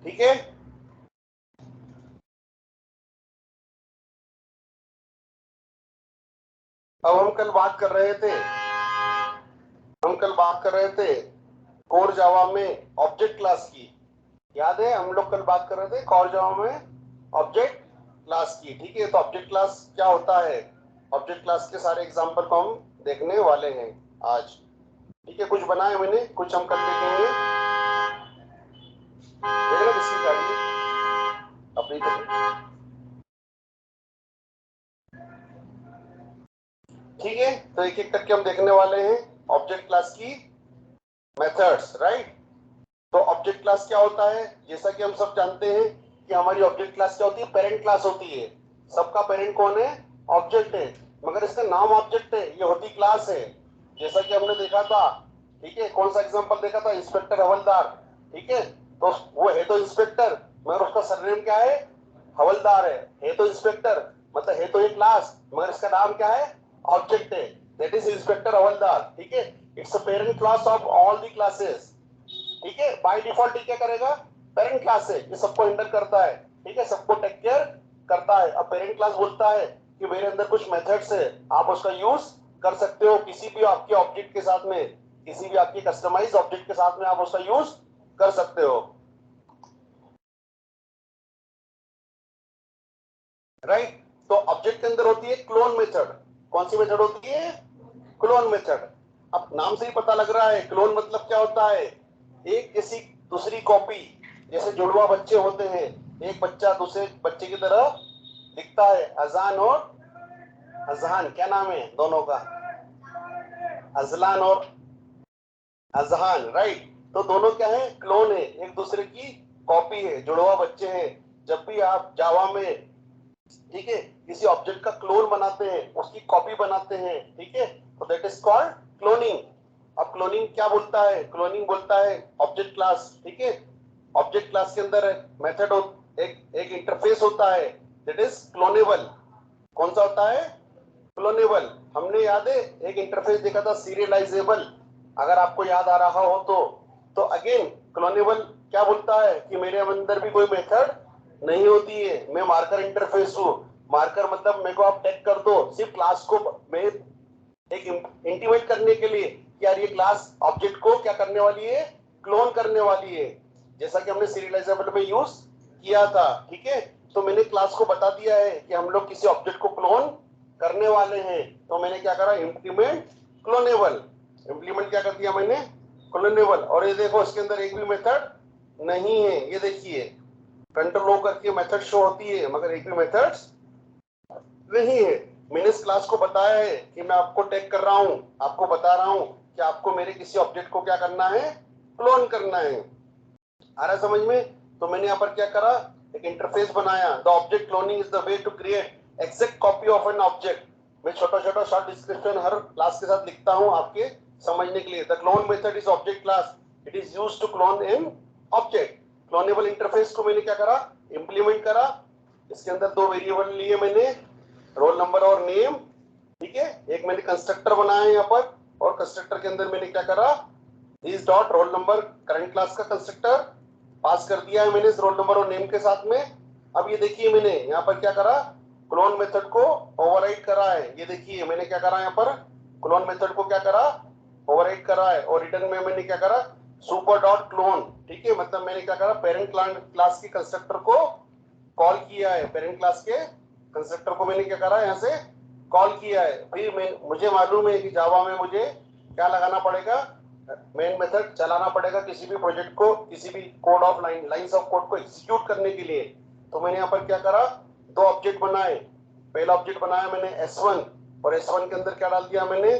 Speaker 1: ठीक है, अब हम कल बात कर रहे थे, कोर जावा में ऑब्जेक्ट क्लास की। याद है हम लोग कल बात कर रहे थे कोर जावा में ऑब्जेक्ट क्लास की, ठीक है। तो ऑब्जेक्ट क्लास क्या होता है, ऑब्जेक्ट क्लास के सारे एग्जांपल को हम देखने वाले हैं आज, ठीक है। कुछ बनाए मैंने, कुछ हम कल देखेंगे। देख रहे किसकी गाड़ी अपनी तरफ, ठीक है। तो एक एक करके हम देखने वाले हैं ऑब्जेक्ट क्लास की मेथड्स, राइट। तो ऑब्जेक्ट क्लास क्या होता है, जैसा कि हम सब जानते हैं कि हमारी ऑब्जेक्ट क्लास क्या होती है, पेरेंट क्लास होती है। सबका पेरेंट कौन है, ऑब्जेक्ट है, मगर इसका नाम ऑब्जेक्ट है, ये होती क्लास है। जैसा कि हमने देखा था, ठीक है, कौन सा एग्जांपल देखा था, इंस्पेक्टर हवलदार, ठीक है। तो वो है तो इंस्पेक्टर, मगर उसका सरनेम क्या है, हवलदार है तो इंस्पेक्टर, मतलब है तो ये क्लास, मगर इसका नाम क्या है, ऑब्जेक्ट है। दैट इज इंस्पेक्टर हवलदार, ठीक है। It's a parent class of all the classes, ठीक है। बाय डिफॉल्ट ये क्या करेगा, पेरेंट क्लास है, ये सबको हैंडल करता है, ठीक है, सबको टेक केयर करता है। अब पेरेंट क्लास बोलता है कि मेरे अंदर कुछ मेथड्स है, आप उसका यूज कर सकते हो किसी भी आपके ऑब्जेक्ट के साथ में, किसी भी आपके कस्टमाइज ऑब्जेक्ट के साथ में आप उसका यूज कर सकते हो, राइट। तो ऑब्जेक्ट के अंदर होती है क्लोन मेथड। कौन सी मेथड होती है, क्लोन मेथड। अब नाम से ही पता लग रहा है क्लोन मतलब क्या होता है, एक किसी दूसरी कॉपी। जैसे जुड़वा बच्चे होते हैं, एक बच्चा दूसरे बच्चे की तरह दिखता है, अजान और अजहान, क्या नाम है दोनों का, अजलान और अजहान, राइट। तो दोनों क्या है, क्लोन है, एक दूसरे की कॉपी है, जुड़वा बच्चे हैं। जब भी आप जावा में, ठीक है, किसी ऑब्जेक्ट का क्लोन बनाते हैं, उसकी कॉपी बनाते हैं, ठीक है, तो दैट इज कॉल्ड क्लोनिंग। अब क्लोनिंग क्या बोलता है, क्लोनिंग बोलता है ऑब्जेक्ट क्लास, ठीक है। ऑब्जेक्ट क्लास के अंदर मेथड एक इंटरफेस होता है, दैट इज क्लोनेबल। कौन सा होता है, क्लोनेबल। हमने याद है एक इंटरफेस देखा था सीरियलाइजेबल, अगर आपको याद आ रहा हो तो अगेन क्लोनेबल क्या बोलता है कि मेरे अंदर भी कोई मेथड नहीं होती है, मैं मार्कर इंटरफेस हूँ। मार्कर मतलब मेरे को आप टैग कर दो, सिर्फ क्लास को मैं एक इंटीमेट करने के लिए कि यार ये क्लास ऑब्जेक्ट को क्या करने वाली है, क्लोन करने वाली है, जैसा कि हमने सीरियलाइजेबल में यूज किया था, ठीक है। तो मैंने क्लास को बता दिया है कि हम लोग किसी ऑब्जेक्ट को क्लोन करने वाले हैं, तो मैंने क्या करा, इम्प्लीमेंट क्लोनेबल। इम्प्लीमेंट क्या कर दिया मैंने, क्लोनेबल। और ये देखो इसके अंदर एक भी मेथड नहीं है, ये देखिए कंट्रोल ओ करके मेथड शो होती है, मगर एक भी मेथड्स नहीं है। मैंने इस क्लास को बताया है कि मैं आपको टैग कर रहा हूं, आपको बता रहा हूं कि आपको मेरे किसी ऑब्जेक्ट को क्या करना है, क्लोन करना है। आ रहा है समझ में। तो मैंने यहाँ पर क्या करा, एक इंटरफेस बनाया, the object cloning is the way to create exact copy of an object. मैं छोटा छोटा शॉर्ट डिस्क्रिप्शन हर क्लास के साथ लिखता हूँ आपके समझने के लिए। The clone method is object class, it is used to clone in object. Cloneable interface को मैंने क्या करा, इंप्लीमेंट करा। इसके अंदर दो वेरिएबल लिए मैंने, रोल नंबर और नेम, ठीक है। एक मैंने कंस्ट्रक्टर बनाया है यहाँ पर, और कंस्ट्रक्टर के अंदर मैंने क्या करा, this dot roll number current class का कंस्ट्रक्टर पास कर दिया है मैंने इस रोल नंबर और नेम के साथ में। अब ये देखिए मैंने यहाँ पर क्या करा, क्लोन मेथड को ओवरराइड करा है। ये देखिए मैंने क्या करा, यहाँ पर क्लोन मेथड को क्या करा, ओवरराइड करा है। और रिटर्न में मैंने क्या करा, सुपर डॉट क्लोन, ठीक है। मतलब मैंने क्या करा, पेरेंट क्लास की कंस्ट्रक्टर को कॉल किया है, पेरेंट क्लास के कंस्ट्रक्टर को मैंने क्या करा, यहाँ से कॉल किया है। फिर मुझे मालूम है कि जावा में मुझे क्या लगाना पड़ेगा, मेन मेथड चलाना पड़ेगा किसी भी प्रोजेक्ट को, किसी भी code of lines of code को एग्जीक्यूट करने के लिए। तो मैंने यहाँ पर क्या करा, दो ऑब्जेक्ट बनाए। पहला ऑब्जेक्ट बनाया मैंने S1, और S1 के अंदर क्या डाल दिया मैंने,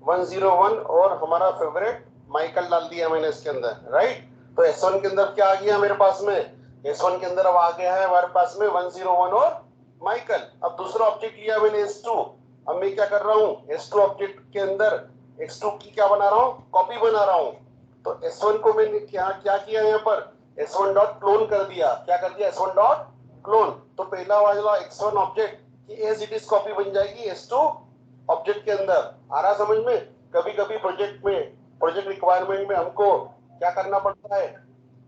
Speaker 1: 101 और हमारा फेवरेट माइकल डाल दिया मैंने इसके अंदर, राइट। तो S1 के अंदर क्या आ गया मेरे पास में, S1 के अंदर अब आ गया है हमारे पास में 101 और माइकल। अब दूसरा ऑब्जेक्ट लिया मैंने S2। अब मैं क्या कर रहा हूँ, S2 ऑब्जेक्ट के अंदर X2 की क्या बना रहा हूँ, कॉपी बना रहा हूँ। तो S1 को मैंने क्या क्या किया यहाँ पर, S1 डॉट क्लोन कर दिया। क्या कर दिया, S1 डॉट क्लोन। तो पहला वाला X1 ऑब्जेक्ट की एज इट इज कॉपी बन जाएगी S2 ऑब्जेक्ट के अंदर। आ रहा समझ में। कभी कभी प्रोजेक्ट में, प्रोजेक्ट रिक्वायरमेंट में हमको क्या करना पड़ता है,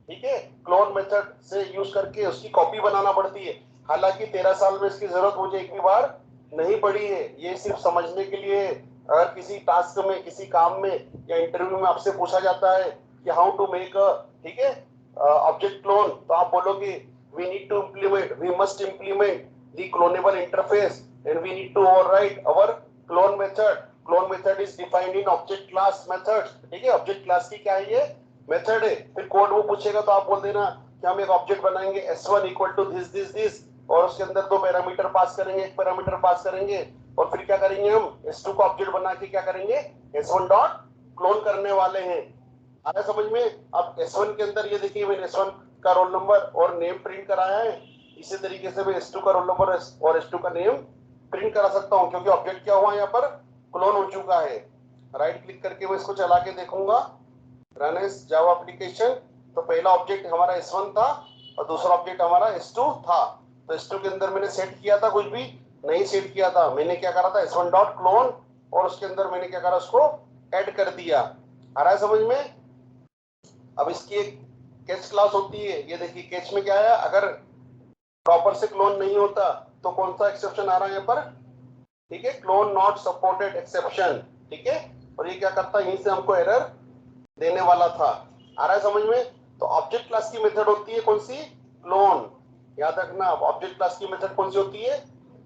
Speaker 1: ठीक है, क्लोन मेथड से यूज करके उसकी कॉपी बनाना पड़ती है। हालांकि 13 साल में इसकी जरूरत मुझे एक भी बार नहीं पड़ी है, ये सिर्फ समझने के लिए। अगर किसी टास्क में, किसी काम में या इंटरव्यू में आपसे पूछा जाता है कि हाउ टू मेक अ, ठीक है, ऑब्जेक्ट क्लोन, तो आप बोलोगे we need to implement, we must implement the cloneable interface and we need to overwrite our clone method. Clone method is defined in object class methods, ठीक है। Object class की क्या है, ये मेथड है। फिर कोड वो पूछेगा तो आप बोल देना कि हम एक ऑब्जेक्ट बनाएंगे S1 equal to this this this, और उसके अंदर दो पैरामीटर पास करेंगे, एक पैरामीटर पास करेंगे, और फिर क्या करेंगे, हम S2 को ऑब्जेक्ट बना के क्या करेंगे, S1 डॉट क्लोन करने वाले हैं। आया समझ में। अब S1 के अंदर ये देखिए मैंने S1 का रोल नंबर और नेम प्रिंट कराया है। इसी तरीके से मैं S2 का रोल नंबर और S2 का नेम प्रिंट करा सकता हूँ, क्योंकि ऑब्जेक्ट क्या हुआ यहाँ पर, क्लोन हो चुका है। राइट क्लिक करके मैं इसको चला के देखूंगा, रन एज जावा एप्लीकेशन। तो पहला ऑब्जेक्ट हमारा S1 था और दूसरा ऑब्जेक्ट हमारा S2 था। तो S2 के अंदर मैंने सेट किया था, कुछ भी नहीं सेट किया था। मैंने क्या करा था, S1 डॉट क्लोन और उसके अंदर मैंने क्या करा, उसको ऐड कर दिया। आ रहा है समझ में? अब इसकी एक कैच क्लास होती है, ये देखिए कैच में क्या है, अगर प्रॉपर से क्लोन नहीं होता तो कौन सा एक्सेप्शन आ रहा है यहाँ पर, ठीक है, क्लोन नॉट सपोर्टेड एक्सेप्शन, ठीक है। और ये क्या करता है, यहीं से हमको एरर देने वाला था। आ रहा है समझ में? तो ऑब्जेक्ट क्लास की मेथड होती है कौन सी, क्लोन। याद रखना, ऑब्जेक्ट क्लास की मेथड कौन सी होती है,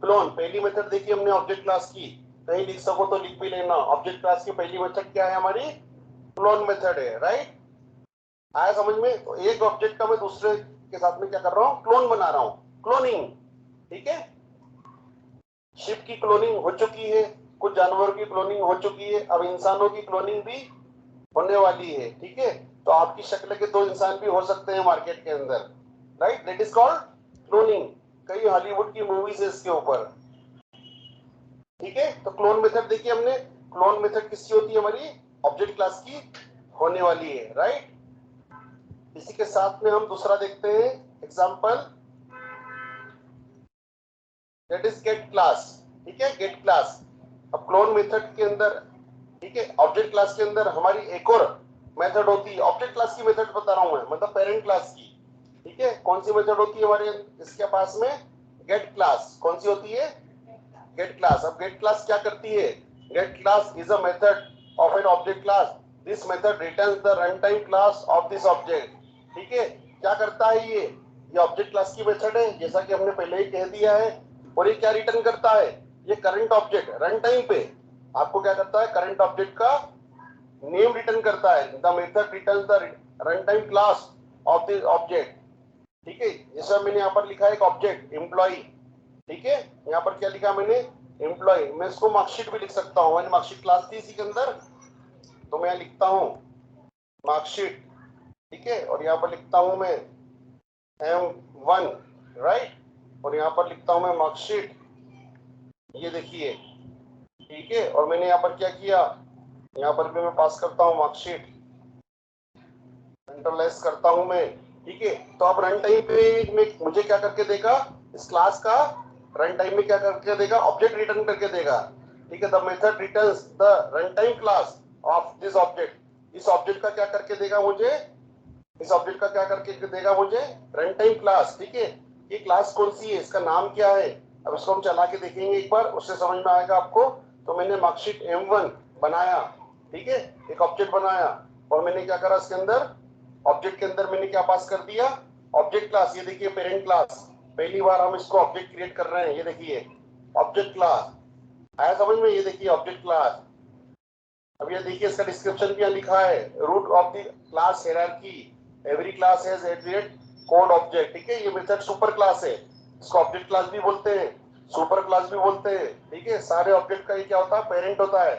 Speaker 1: क्लोन। पहली मेथड देखिए हमने ऑब्जेक्ट क्लास की, कहीं लिख सको तो लिख भी लेना, ऑब्जेक्ट क्लास की पहली मेथड क्या है हमारी, क्लोन मेथड है, राइट। आया समझ में? तो एक ऑब्जेक्ट का मैं दूसरे के साथ में क्या कर रहा हूँ, क्लोन बना रहा हूँ, क्लोनिंग, ठीक है। शिप की क्लोनिंग हो चुकी है, कुछ जानवरों की क्लोनिंग हो चुकी है, अब इंसानों की क्लोनिंग भी होने वाली है, ठीक है। तो आपकी शक्ल के 2 इंसान भी हो सकते हैं मार्केट के अंदर, right, that is called cloning. कई हॉलीवुड की मूवीज है इसके ऊपर, ठीक है। तो क्लोन मेथड देखिए हमने, क्लोन मेथड किसकी होती है, हमारी ऑब्जेक्ट क्लास की होने वाली है, राइट। इसी के साथ में हम दूसरा देखते हैं example, that is get class, ठीक है, गेट क्लास। अब क्लोन मेथड के अंदर, ठीक है, ऑब्जेक्ट क्लास के अंदर हमारी एक और मेथड होती है, ऑब्जेक्ट क्लास की मेथड बता रहा हूं मैं, मतलब पेरेंट क्लास की, ठीक है। कौन सी मेथड होती है हमारे इसके पास में, गेट क्लास। कौन सी होती है, गेट क्लास। अब गेट क्लास क्या करती है, get class is a method of an object class, this method returns the run time class of this object, ठीक है। क्या करता है ये ऑब्जेक्ट क्लास की मेथड है, जैसा कि हमने पहले ही कह दिया है। और ये क्या रिटर्न करता है, ये करंट ऑब्जेक्ट रन टाइम पे आपको क्या करता है, करंट ऑब्जेक्ट का नेम रिटर्न करता है, the method returns the run time class of this object, ठीक है। जैसा मैंने यहाँ पर लिखा है एक ऑब्जेक्ट एम्प्लॉय, ठीक है, यहाँ पर क्या लिखा मैंने, एम्प्लॉय। मैं इसको मार्कशीट भी लिख सकता हूँ, मैंने मार्कशीट क्लास थी इसी के अंदर, तो मैं लिखता हूँ मार्कशीट, ठीक है। और यहाँ पर लिखता हूँ मैं M1, राइट। और यहाँ पर लिखता हूँ मैं मार्कशीट, ये देखिए, ठीक है। और मैंने यहाँ पर क्या किया, यहाँ पर भी मैं पास करता हूँ मार्कशीट, सेंट्रलाइज करता हूँ मैं, ठीक है। तो अब रन टाइम पे में मुझे क्या करके देगा, इस क्लास का रन टाइम में क्या करके देगा, ऑब्जेक्ट रिटर्न करके देगा, ठीक है। The method returns the run time class of this object, इस ऑब्जेक्ट का क्या करके देगा मुझे, इस ऑब्जेक्ट का क्या करके देगा मुझे, रन टाइम क्लास, ठीक है। ये क्लास कौन सी है, इसका नाम क्या है, अब इसको हम चला के देखेंगे एक बार, उससे समझ में आएगा आपको। तो मैंने मार्कशीट M1 बनाया, ठीक है, एक ऑब्जेक्ट बनाया, और मैंने क्या करा, इसके अंदर ऑब्जेक्ट के अंदर मैंने क्या पास कर दिया, ऑब्जेक्ट क्लास। ये देखिए पेरेंट क्लास, पहली बार हम इसको ऑब्जेक्ट क्रिएट कर रहे हैं, ये देखिए ऑब्जेक्ट क्लास। आया समझ में? ये देखिए ऑब्जेक्ट क्लास। अब ये देखिए इसका डिस्क्रिप्शन भी लिखा है, root of the class hierarchy, every class has at code object, ठीक है। ये मेथड सुपर क्लास है, इसको ऑब्जेक्ट क्लास भी बोलते हैं, सुपर क्लास भी बोलते हैं, ठीक है। सारे ऑब्जेक्ट का ये क्या होता है, पेरेंट होता है,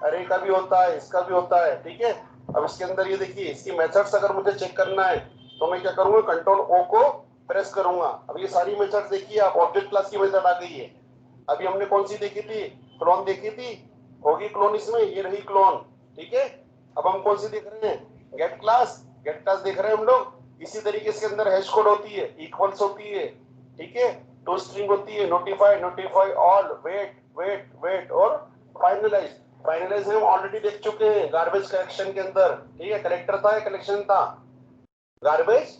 Speaker 1: अरे का भी होता है, इसका भी होता है, ठीक है। अब इसके अंदर ये देखिए इसकी मेथड्स अगर मुझे चेक करना है तो मैं क्या करूंगा, कंट्रोल O को प्रेस करूंगा। अब ये सारी मेथड देखिए आप, ऑब्जेक्ट क्लास की मेथड आ गई है। अभी हमने कौन सी देखी थी, क्लोन देखी थी, होगी क्लोन इसमें, ये रही क्लोन, ठीक है। अब हम कौन सी देख रहे हैं, गेट क्लास, गेट क्लास देख रहे हैं हम लोग। इसी तरीके से अंदर हैश कोड होती है, इक्वल्स होती है, ठीक है, टू स्ट्रिंग होती है, notify, notify all, wait wait wait, और फाइनलाइज। फाइनलाइज हम ऑलरेडी देख चुके हैं गार्बेज कलेक्शन के अंदर, ठीक है। कलेक्टर था या कलेक्शन था, गार्बेज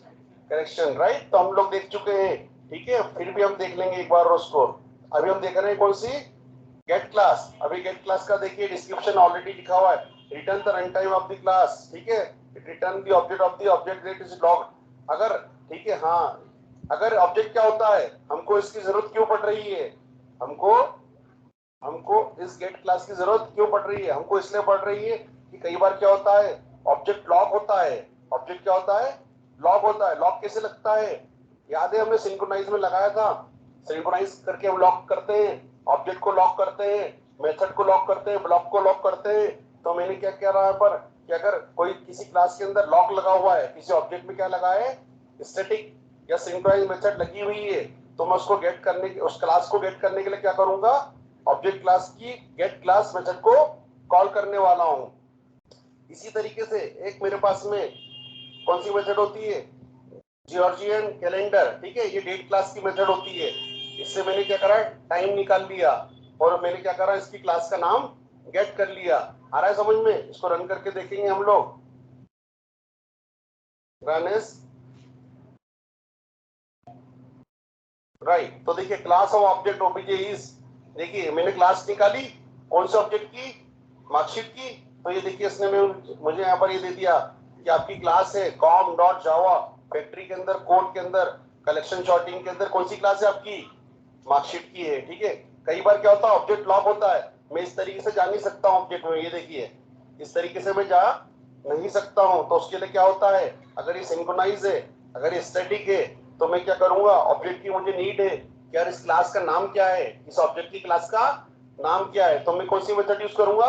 Speaker 1: कलेक्शन, राइट। तो हम लोग देख चुके हैं, ठीक है। फिर भी हम देख लेंगे एक बार उसको। अभी हम देख रहे हैं कौन सी, गेट क्लास। अभी गेट क्लास का देखिए डिस्क्रिप्शन ऑलरेडी लिखा हुआ है, return the run time of the class, ठीक है, return the object of the object that is logged. अगर, ठीक है, हाँ, अगर ऑब्जेक्ट क्या होता है, हमको इसकी जरूरत क्यों पड़ रही है, हमको हमको इस गेट क्लास की जरूरत क्यों पड़ रही है, हमको इसलिए पड़ रही है कि कई बार क्या होता है, ऑब्जेक्ट लॉक होता है, ऑब्जेक्ट क्या होता है, लॉक होता है। लॉक कैसे लगता है, याद है हमने सिंक्रोनाइज में लगाया था, सिंक्रोनाइज करके हम लॉक करते हैं, ऑब्जेक्ट को लॉक करते हैं, मेथड को लॉक करते हैं, ब्लॉक को लॉक करते हैं। तो मैंने क्या कह रहा है पर कि अगर कोई किसी क्लास के अंदर लॉक लगा हुआ है, किसी ऑब्जेक्ट में क्या लगा है, स्टैटिक या सिंक्रोनाइज मेथड लगी हुई है, तो मैं उसको गेट करने के, उस क्लास को गेट करने के लिए क्या करूंगा, ऑब्जेक्ट क्लास की गेट क्लास मेथड को कॉल करने वाला हूं। इसी तरीके से एक मेरे पास में कौन सी मेथड होती है, जॉर्जियन कैलेंडर, ठीक है, ये डेट क्लास की मेथड होती है। इससे मैंने क्या करा, टाइम निकाल लिया, और मैंने क्या करा, इसकी क्लास का नाम गेट कर लिया। आ रहा है समझ में? इसको रन करके देखेंगे हम लोग। Run is right. तो देखिए class of object OBJ is, देखिए मैंने क्लास निकाली कौन से ऑब्जेक्ट की, मार्कशीट की। तो ये देखिए इसने मुझे यहाँ पर ये दे दिया कि आपकी क्लास है कॉम डॉट जावा, फैक्ट्री के अंदर, कोड के अंदर, कलेक्शन शॉर्टिंग के अंदर कौन सी क्लास है आपकी, मार्कशीट की है। ठीक है, कई बार क्या होता है ऑब्जेक्ट लॉक होता है, मैं इस तरीके से जा नहीं सकता हूँ ऑब्जेक्ट में, ये देखिए इस तरीके से मैं जा नहीं सकता हूँ। तो उसके लिए क्या होता है, अगर ये सिंक्रोनाइज है, अगर ये स्टैटिक है, तो मैं क्या करूंगा, ऑब्जेक्ट की मुझे नीड है कि यार इस क्लास का नाम क्या है, इस ऑब्जेक्ट की क्लास का नाम क्या है, तो मैं कौन सी मेथड यूज करूंगा,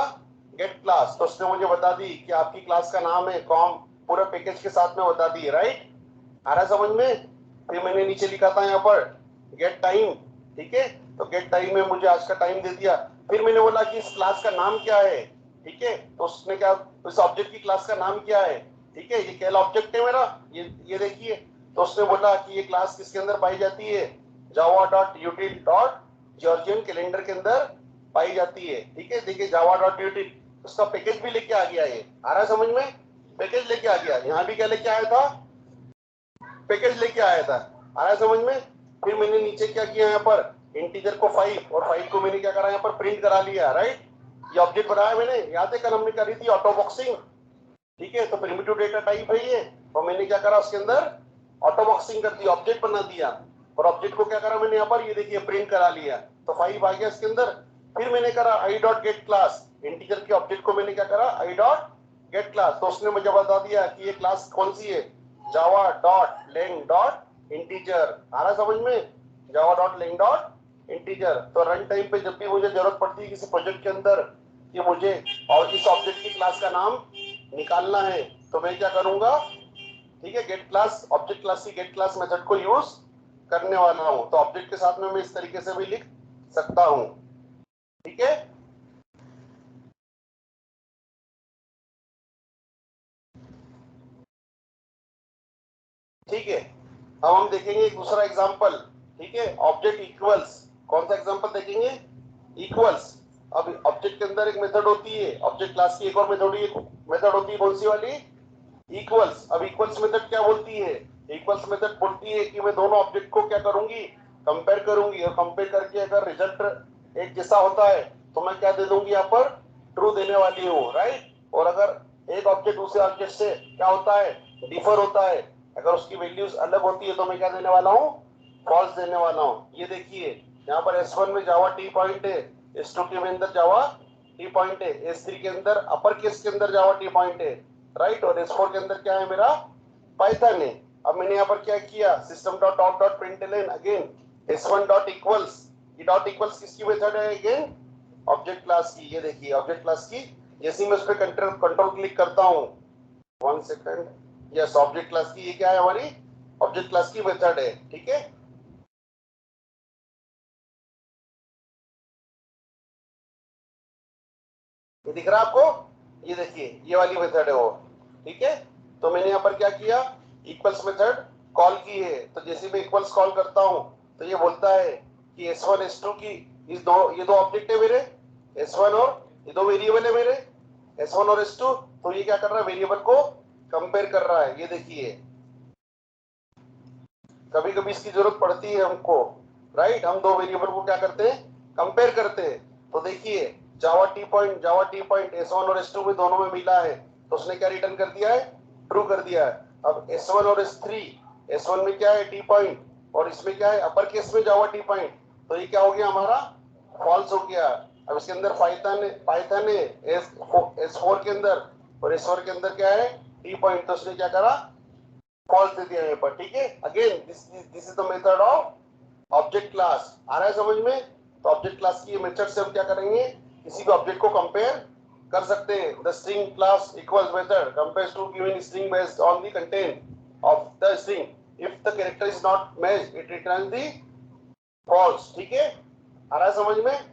Speaker 1: गेट क्लास। तो उसने मुझे बता दी कि आपकी क्लास का नाम है कॉम, पूरा पैकेज के साथ में बता दी, राइट। आ रहा समझ में? फिर मैंने नीचे लिखा था यहाँ पर गेट टाइम, ठीक है, तो गेट टाइम में मुझे आज का टाइम दे दिया। फिर मैंने बोला कि इस क्लास का नाम क्या है, ठीक है, तो उसने क्या, इस ऑब्जेक्ट की क्लास का नाम क्या है, ठीक है, ये केल ऑब्जेक्ट है मेरा, ये देखिए। तो उसने बोला कि ये क्लास किसके अंदर पाई जाती है, Java dot यूटिल dot Georgian calendar के अंदर पाई जाती है। ठीक है, देखिए जावा डॉट यूटिल, उसका पैकेज भी लेके आ गया, ये आ रहा है समझ में, पैकेज लेके आ गया। यहाँ भी क्या लेके आया था, पैकेज लेके आया था। आ रहा है समझ में? फिर मैंने नीचे क्या किया, यहाँ पर इंटीजर को 5 और 5 को मैंने क्या करा, यहाँ पर प्रिंट करा लिया, राइट। ये ऑब्जेक्ट बनाया मैंने, याद है कल हमने करी थी ऑटो बॉक्सिंग, ठीक है, तो प्रिमिटिव डेटा टाइप है ये, और मैंने क्या करा उसके अंदर ऑटो बॉक्सिंग कर दी, ऑब्जेक्ट बना दिया, और ऑब्जेक्ट को क्या करा मैंने यहाँ पर, ये देखिए प्रिंट करा लिया, तो 5 आ गया इसके अंदर। फिर मैंने करा I dot gate class, integer के ऑब्जेक्ट को मैंने क्या करा, आई डॉट गेट क्लास, तो उसने मुझे बता दिया कि ये क्लास कौन सी है, Java dot long dot integer. आ रहा समझ में, Java dot long dot integer. तो रन टाइम पे जब भी मुझे जरूरत पड़ती है किसी प्रोजेक्ट के अंदर कि मुझे और इस ऑब्जेक्ट की क्लास का नाम निकालना है, तो मैं क्या करूंगा, ठीक है, गेट क्लास, ऑब्जेक्ट क्लास की गेट क्लास मेथड को यूज करने वाला हूं। तो ऑब्जेक्ट के साथ में मैं इस तरीके से भी लिख सकता हूं, ठीक है। ठीक है, अब हम देखेंगे एक दूसरा एग्जांपल, ठीक है, ऑब्जेक्ट इक्वल्स। कौन सा एग्जांपल देखेंगे, इक्वल्स। अब ऑब्जेक्ट के अंदर एक मेथड होती है, ऑब्जेक्ट क्लास की एक और मेथड होती है, कौन सी वाली, इक्वल्स। अब इक्वल्स मेथड क्या बोलती है, इक्वल्स मेथड बोलती है कि मैं दोनों ऑब्जेक्ट को क्या करूंगी, कंपेयर करूंगी, और कंपेयर करके अगर रिजल्ट एक जैसा होता है तो मैं क्या दे दूंगी, यहाँ पर ट्रू देने वाली हूँ, राइट। और अगर एक ऑब्जेक्ट दूसरे ऑब्जेक्ट से क्या होता है, डिफर होता है, अगर उसकी वैल्यूज अलग होती है तो मैं क्या देने वाला हूँ, फॉल्स देने वाला हूँ। ये देखिए यहाँ पर S1 में जावा टी पॉइंट है, S2 के अंदर जावा टी पॉइंट है, S3 के अंदर अपर केस के अंदर जावा टी पॉइंट है, राइट, और S4 के अंदर क्या है मेरा, पाइथन है। अब मैंने यहाँ पर क्या किया, system dot out dot println again S1 dot equals, ये डॉट इक्वल्स किसकी मेथड है, अगेन ऑब्जेक्ट क्लास की। ये देखिए ऑब्जेक्ट क्लास की, जैसे मैं उस पर कंट्रोल क्लिक करता हूँ, 1 सेकंड, यस, ऑब्जेक्ट क्लास की ये क्या है, हमारी ऑब्जेक्ट क्लास की मेथड है, ठीक है। ये दिख रहा है आपको, ये देखिए ये वाली मेथड है वो, ठीक है। तो मैंने यहाँ पर क्या किया, इक्वल्स मेथड कॉल की है, तो जैसे मैं इक्वल्स कॉल करता हूँ तो ये बोलता है कि S1 S2 की ये दो ऑब्जेक्ट है मेरे, S1 और ये दो वेरिएबल है मेरे, S1 और S2, तो ये क्या कर रहा है, वेरिएबल को कंपेयर कर रहा है। ये देखिए कभी कभी इसकी जरूरत पड़ती है हमको, राइट, हम दो वेरिएबल को क्या करते हैं, कंपेयर करते हैं। तो देखिए जावा टी पॉइंट S1 और S2 में दोनों में मिला है, तो उसने क्या रिटर्न कर दिया है, ट्रू कर दिया है। अब S1 और S3, S1 में क्या है टी पॉइंट, और इसमें क्या है अपर केस में जावा टी पॉइंट, तो ये क्या हो गया हमारा, फॉल्स हो गया। अब इसके अंदर पाइथन है S4 के अंदर, और S4 के अंदर क्या है टी पॉइंट, तो उसने क्या करा, फॉल्स दे दिया यहाँ पर, ठीक है। Again this is the method of object class. आ रहा है समझ में? तो ऑब्जेक्ट क्लास की मेथड से हम क्या करेंगे, किसी भी ऑब्जेक्ट को कंपेयर कर सकते हैं। The string class equals method compares to given string based on the content of the string, if the character is not matched it returns the false, ठीक है। आ रहा है समझ में?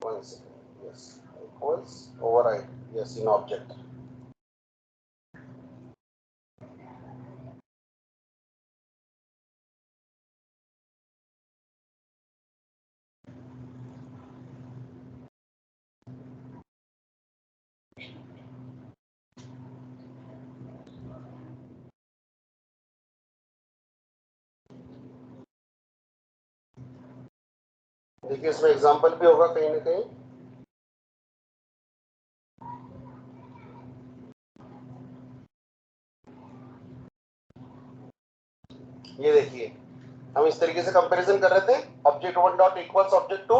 Speaker 1: One second. Yes, equals override, yes, in object. देखिए इसमें example भी होगा कहीं ना कहीं। ये देखिए हम इस तरीके से कंपैरिजन कर रहे थे, object one dot equals object two,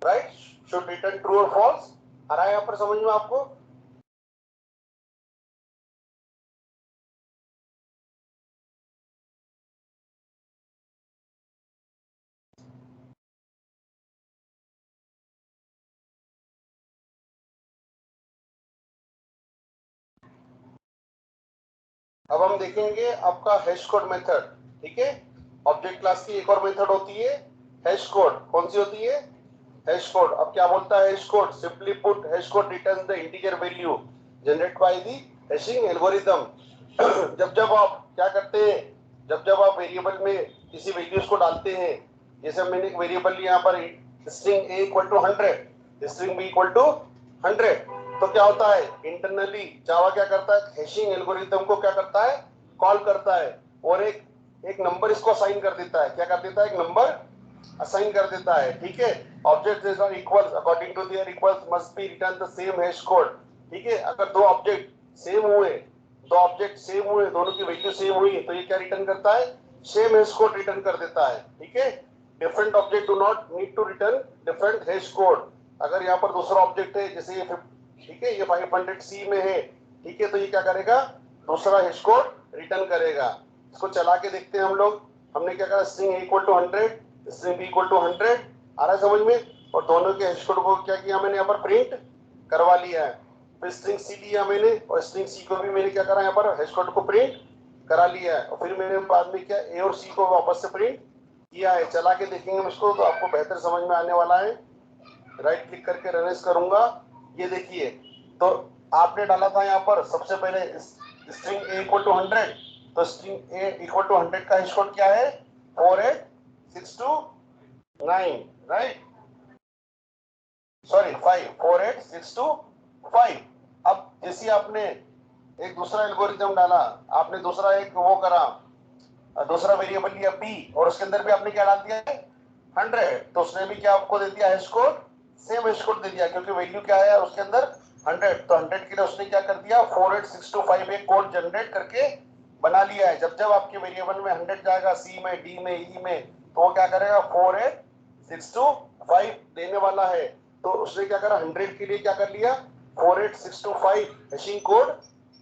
Speaker 1: right, should return true और फॉल्स। आ रहा है यहाँ पर समझ में आपको? अब हम देखेंगे आपका हैश कोड मेथड, ठीक है। ऑब्जेक्ट क्लास की एक और मेथड होती है हैश कोड। कौन सी होती है? Hash code. अब क्या बोलता है hash code? Simply put hash code returns the integer value generate by the hashing algorithm. जब जब आप क्या करते हैं, जब जब आप वेरिएबल में किसी वैल्यूज को डालते हैं, जैसे मैंने एक वेरिएबल यहाँ पर string A equal to 100, string B equal to 100, तो क्या होता है इंटरनली जावा क्या करता है, हैशिंग एल्गोरिथम को क्या करता है, कॉल करता है और एक एक नंबर इसको असाइन कर देता है। क्या कर देता है? एक नंबर असाइन कर देता है, ठीक है। Object is not equals according to their equals must be return the same hash code, ठीक है। अगर दो ऑब्जेक्ट सेम हुए, दो ऑब्जेक्ट सेम हुए, दोनों की वैल्यू सेम हुई, तो ये क्या रिटर्न करता है? सेम हैश कोड रिटर्न कर देता है, ठीक है। Different object do not need to return different hash code. अगर यहाँ पर दूसरा ऑब्जेक्ट है, जैसे ये ठीक है, ये 500C में है, ठीक है, तो ये क्या करेगा? दूसरा हैश कोड रिटर्न करेगा। इसको चला के देखते हैं हम लोग। हमने क्या करा, string equal to 100, string B equal to 100, आ रहा है समझ में? और दोनों के हैश कोड को क्या किया मैंने यहाँ पर प्रिंट करवा लिया है। फिर स्ट्रिंग सी लिया मैंने और स्ट्रिंग सी को भी मैंने क्या करा, यहाँ पर हैश कोड को प्रिंट करा लिया है। और फिर मैंने बाद में क्या ए और सी को वापस से प्रिंट किया है। चला के देखेंगे हम इसको तो आपको बेहतर समझ में आने वाला है। राइट क्लिक करके रन करूंगा। ये देखिए, तो आपने डाला था यहाँ पर सबसे पहले स्ट्रिंग ए इक्वल टू 100, तो स्ट्रिंग ए इक्वल टू 100 का हैश कोड क्या है? 48629, राइट, सॉरी 5, 48625। अब जैसे आपने एक दूसरा एल्गोरिथम डाला, आपने दूसरा एक वो करा, दूसरा वेरिएबल लिया बी और उसके अंदर भी आपने क्या डाल दिया है? 100, तो उसने भी क्या आपको दे दिया hash code? Same hash code दे दिया, क्योंकि वैल्यू क्या है उसके अंदर? 100, तो 100 के लिए उसने क्या कर दिया? 48625 एक कोड जनरेट करके बना लिया है। जब जब आपके वेरिएबल में 100 जाएगा, सी में, डी में, ई में, तो वो क्या करेगा? 48625 देने वाला है। तो उसने क्या करा, 100 के लिए क्या कर लिया? 48625 हैशिंग कोड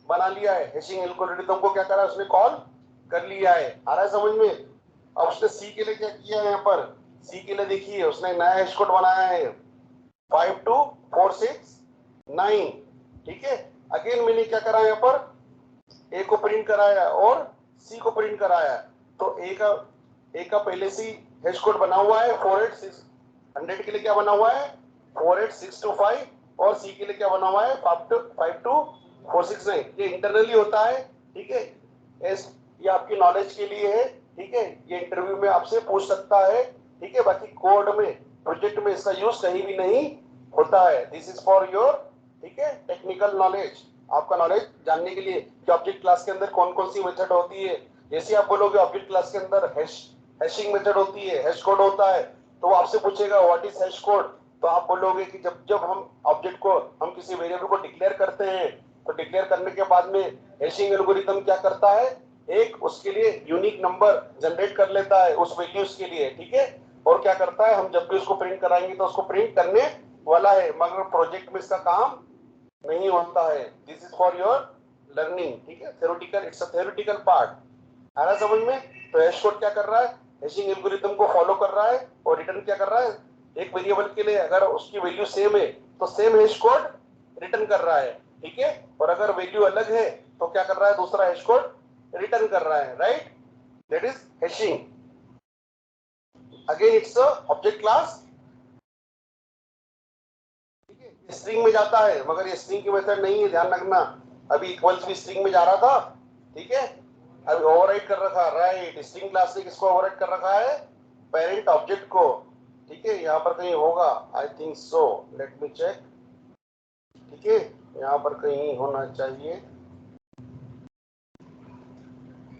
Speaker 1: बना लिया है। हैशिंग एल्गोरिथम को क्या करा उसने? कॉल कर लिया है। आ रहा है समझ में? अब उसने सी के लिए क्या किया है? यहाँ पर सी के लिए देखिए उसने नया हैश कोड बनाया है 52469, ठीक है। अगेन मैंने क्या करा यहाँ पर? ए को प्रिंट कराया और सी को प्रिंट कराया। तो ए का पहले से हैश कोड बना हुआ है 486, 100 के लिए क्या बना हुआ है? 48625, और सी के लिए क्या बना हुआ है? 52469। ये इंटरनली होता है, ठीक है। ये आपकी नॉलेज के लिए है, ठीक है। ये इंटरव्यू में आपसे पूछ सकता है, ठीक है। बाकी कोड में, प्रोजेक्ट में इसका यूज कहीं भी नहीं होता है। दिस इज फॉर योर, ठीक है, टेक्निकल नॉलेज, आपका नॉलेज जानने के लिए कि ऑब्जेक्ट क्लास के अंदर कौन कौन सी मेथड होती है। जैसे आप बोलोगे ऑब्जेक्ट क्लास के अंदर हैशिंग मेथड होती है, हैश कोड होता है, तो वो आपसे पूछेगा व्हाट इज हैश कोड। तो आप बोलोगे कि जब जब हम ऑब्जेक्ट को, हम किसी वेरिएबल को डिक्लेयर करते हैं, तो डिक्लेयर करने के बाद में हैशिंग एल्गोरिथम क्या करता है? एक उसके लिए यूनिक नंबर जनरेट कर लेता है उस वैल्यूज के लिए, ठीक है। और क्या करता है, हम जब भी उसको प्रिंट कराएंगे तो उसको प्रिंट करने वाला है, मगर प्रोजेक्ट में इसका काम नहीं होता है। This is for your learning, ठीक है, theoretical, it's a theoretical part. आ रहा समझ में? तो हैश कोड क्या कर रहा है? हैशिंग एल्गोरिथम को फॉलो कर रहा है और रिटर्न क्या कर रहा है? एक वेरिएबल के लिए अगर उसकी वैल्यू सेम है तो सेम हैश कोड रिटर्न कर रहा है, ठीक है। और अगर वैल्यू अलग है तो क्या कर रहा है? दूसरा हैश कोड रिटर्न कर रहा है, right. That is hashing. Again it's a object class, ठीक है। स्ट्रिंग में जाता है, मगर ये स्ट्रिंग की मेथड नहीं है, ध्यान रखना। अभी इक्वल्स भी स्ट्रिंग में जा रहा था, ठीक है। अभी ओवरराइड कर रखा, राइट, स्ट्रिंग क्लास ने किसको ओवरराइड कर रखा है? पेरेंट ऑब्जेक्ट को, ठीक है। यहाँ पर कहीं होगा, I think so, let me check, ठीक है। यहाँ पर कहीं होना चाहिए,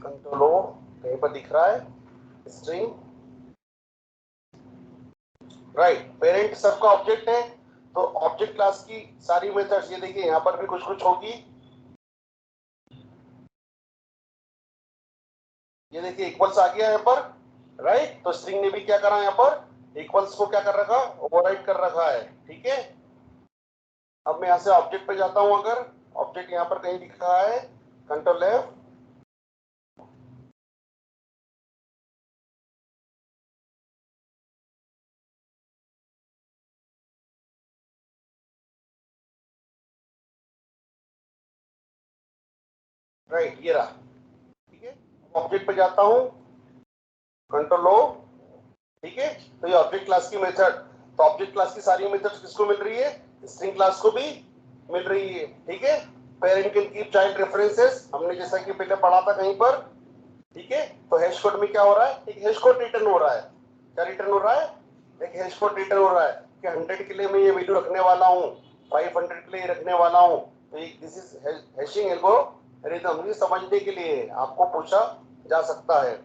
Speaker 1: कंट्रोल कहीं पर दिख रहा है स्ट्रिंग, राइट, पेरेंट सबका ऑब्जेक्ट है, तो ऑब्जेक्ट क्लास की सारी मेथड्स, ये देखिए यहाँ पर भी कुछ कुछ होगी, ये देखिए इक्वल्स आ गया यहाँ पर, राइट। तो स्ट्रिंग ने भी क्या करा यहाँ पर, इक्वल्स को क्या कर रखा, ओवरराइट कर रखा है, ठीक है। अब मैं यहाँ से ऑब्जेक्ट पे जाता हूं, अगर ऑब्जेक्ट यहाँ पर कहीं लिखा है, कंट्रोल एफ, राइट, ये रहा, ठीक है। ऑब्जेक्ट पे जाता हूं, कंट्रोल ओ, ठीक है। तो ये ऑब्जेक्ट क्लास की मेथड, तो ऑब्जेक्ट क्लास की सारी मेथड्स किसको मिल रही है, स्ट्रिंग क्लास को भी मिल रही है, ठीक है। Parent can keep child references, हमने जैसा कि पहले पढ़ा था कहीं पर, ठीक है। तो हैश कोड में क्या हो रहा है, एक हैश कोड रिटर्न हो रहा है, क्या रिटर्न हो रहा है, एक हैश कोड रिटर्न हो रहा है कि 100 के लिए मैं ये वैल्यू रखने वाला हूँ, 500 के लिए रखने वाला हूँ। तो दिस इज हैशिंग एल्गोरिथम, ये समझने के लिए आपको पूछा जा सकता है,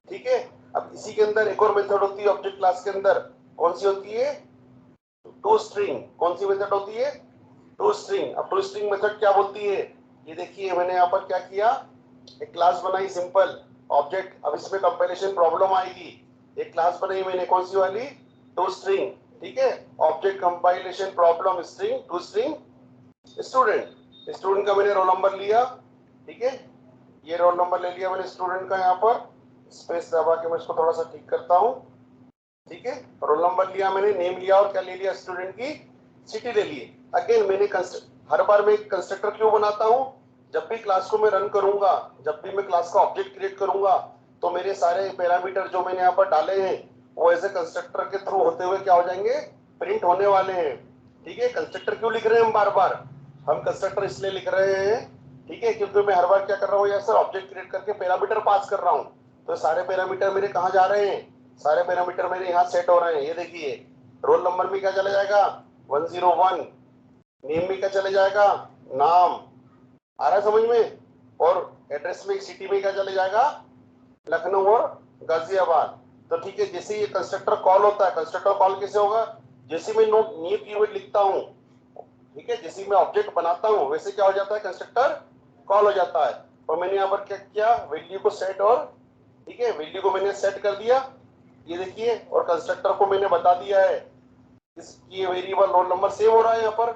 Speaker 1: ठीक है। अब इसी के अंदर एक और मेथड होती है ऑब्जेक्ट क्लास के अंदर, कौन सी होती है, टू स्ट्रिंग। कौन सी मेथड होती है, टू स्ट्रिंग। अब टू स्ट्रिंग मेथड क्या बोलती है, ये देखिए मैंने यहाँ पर क्या किया, एक क्लास बनाई सिंपल ऑब्जेक्ट, अब इसमें कंपाइलेशन प्रॉब्लम आएगी, एक क्लास बनाई मैंने कौन सी वाली, टू स्ट्रिंग, ठीक है। Object compilation problem string, to string student, student का मैंने रोल नंबर लिया, ठीक है, ये रोल नंबर ले लिया मैंने स्टूडेंट का, यहाँ पर स्पेस दबा के मैं इसको थोड़ा सा ठीक करता हूँ, ठीक है। रोल नंबर लिया मैंने, नेम लिया, और क्या ले लिया, स्टूडेंट की सिटी ले ली। अगेन मैंने हर बार मैं कंस्ट्रक्टर क्यों बनाता हूँ, जब भी क्लास को मैं रन करूंगा, जब भी मैं क्लास का ऑब्जेक्ट क्रिएट करूंगा, तो मेरे सारे पैरामीटर जो मैंने यहाँ पर डाले हैं वो ऐसे कंस्ट्रक्टर के थ्रू होते हुए क्या हो जाएंगे, प्रिंट होने वाले हैं, ठीक है। कंस्ट्रक्टर क्यों लिख रहे हैं हम बार बार, हम कंस्ट्रक्टर इसलिए लिख रहे हैं, ठीक है, क्योंकि मैं हर बार क्या कर रहा हूँ, यहाँ ऑब्जेक्ट क्रिएट करके पैरामीटर पास कर रहा हूँ, तो सारे पैरामीटर मेरे कहाँ जा रहे हैं, सारे पैरामीटर मेरे यहाँ सेट हो रहे हैं। ये देखिए रोल नंबर में क्या चला जाएगा, 101, नेम में क्या चले जाएगा, नाम, आ रहा है समझ में, और एड्रेस में एक सिटी में क्या चले जाएगा, लखनऊ और गाजियाबाद। तो ठीक है, जैसे ये कंस्ट्रक्टर कॉल होता है, कंस्ट्रक्टर कॉल कैसे होगा, जैसे मैं नोट न्यू कीवर्ड लिखता हूँ, ठीक है, जैसे मैं ऑब्जेक्ट बनाता हूँ वैसे क्या हो जाता है, कंस्ट्रक्टर कॉल हो जाता है। और मैंने यहाँ पर क्या किया, वैल्यू को सेट, और ठीक है वैल्यू को मैंने सेट कर दिया, ये देखिए, और कंस्ट्रक्टर को मैंने बता दिया है इसकी वेरिएबल रोल नंबर सेव हो रहा है, यहाँ पर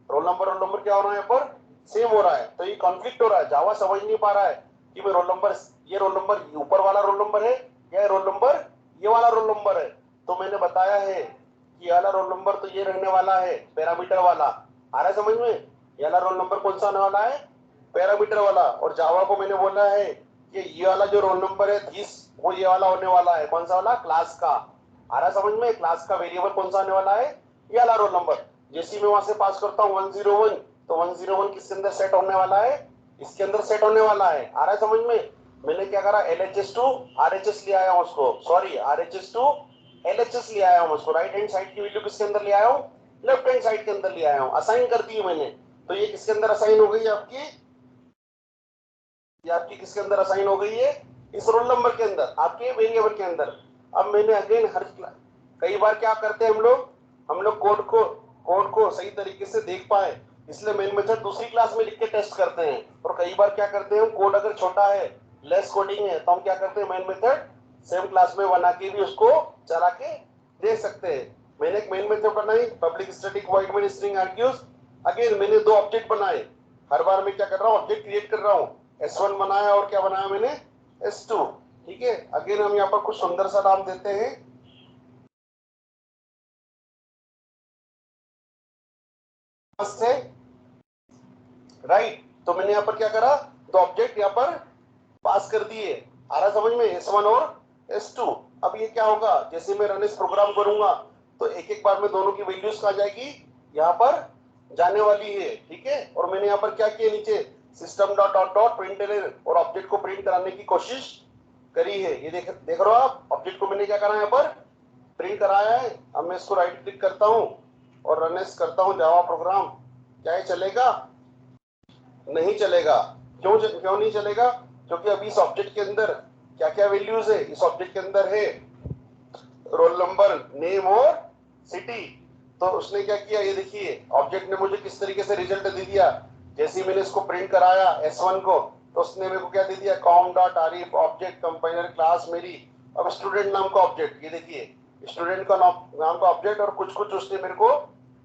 Speaker 1: रोल नंबर क्या हो रहा है, यहाँ पर सेव हो रहा है। तो ये कॉन्फ्लिक्ट हो रहा है, जावा समझ नहीं पा रहा है कि मैं रोल नंबर, ये रोल नंबर ऊपर वाला रोल नंबर है या रोल नंबर ये वाला रोल नंबर है। तो मैंने बताया है कि ये वाला रोल नंबर तो ये रहने वाला है, पैरामीटर वाला, आ रहा है समझ में, ये वाला रोल नंबर कौन सा आने वाला है, पैरामीटर वाला। और जावा को मैंने बोला है कि ये वाला जो रोल नंबर है दिस, वो ये वाला होने वाला है, कौन सा वाला, क्लास का, आ रहा समझ में, क्लास का वेरिएबल कौन सा आने वाला है, ये वाला रोल नंबर। जैसे मैं वहां से पास करता हूँ 101, तो 101 किसके अंदर सेट होने वाला है, इसके अंदर सेट होने वाला है, आ रहा है समझ में। मैंने क्या करा, LHS टू RHS ले आया हूँ उसको, सॉरी RHS टू LHS ले आया हूँ उसको, राइट हैंड साइड की वैल्यू किसके अंदर ले आया हूँ, लेफ्ट हैंड साइड के अंदर ले आया हूँ, असाइन कर दी मैंने। तो ये किसके अंदर असाइन हो गई आपकी, ये आपकी किसके अंदर असाइन हो गई है, इस रोल नंबर के अंदर, आपके वेरिएबल के अंदर। अब मैंने अगेन हर कई बार क्या करते हैं हम लोग कोड को सही तरीके से देख पाए, इसलिए मेन मेथड दूसरी क्लास में लिख के टेस्ट करते हैं। और कई बार क्या करते हैं, कोड अगर छोटा है, लेस कोडिंग है, तो हम क्या करते हैं, मेन मेथड सेम क्लास में बना के भी उसको चला के देख सकते हैं। मैंने एक मेन मेथड बनाई, public static void main string argues. Again मैंने दो ऑब्जेक्ट बनाए, हर बार मैं क्या कर रहा हूँ, ऑब्जेक्ट क्रिएट कर रहा हूँ, S1 बनाया और क्या बनाया मैंने, S2, ठीक है। अगेन हम यहाँ पर कुछ सुंदर सा नाम देते हैं, है राइट। तो मैंने यहाँ पर क्या करा, तो ऑब्जेक्ट यहाँ पर पास कर दिए, आ रहा समझ में, S1 और S2। अब ये क्या होगा, जैसे मैं रन इस प्रोग्राम करूंगा तो एक एक बार में दोनों की वैल्यूज कहाँ जाएगी, यहाँ पर जाने वाली है, ठीक है। और मैंने यहाँ पर क्या किया, नीचे system dot dot dot print और ऑब्जेक्ट को प्रिंट कराने की कोशिश करी है। ये देख रहे हो आप, ऑब्जेक्ट को मैंने क्या करा, यहाँ पर प्रिंट कराया है। अब मैं इसको राइट क्लिक करता हूँ और रन करता हूँ जावा प्रोग्राम, क्या ये चलेगा, नहीं चलेगा। क्यों नहीं चलेगा, क्योंकि अभी इस ऑब्जेक्ट के अंदर क्या क्या वैल्यूज है, इस ऑब्जेक्ट के अंदर है रोल नंबर, नेम और सिटी। तो उसने क्या किया, ये देखिए ऑब्जेक्ट ने मुझे किस तरीके से रिजल्ट दे दिया। जैसे ही मैंने इसको प्रिंट कराया S1 को, तो उसने मेरे को क्या दे दिया, com dot Arif object compiler class मेरी। अब स्टूडेंट नाम का ऑब्जेक्ट, ये देखिए स्टूडेंट का नाम का ऑब्जेक्ट, और कुछ कुछ उसने मेरे को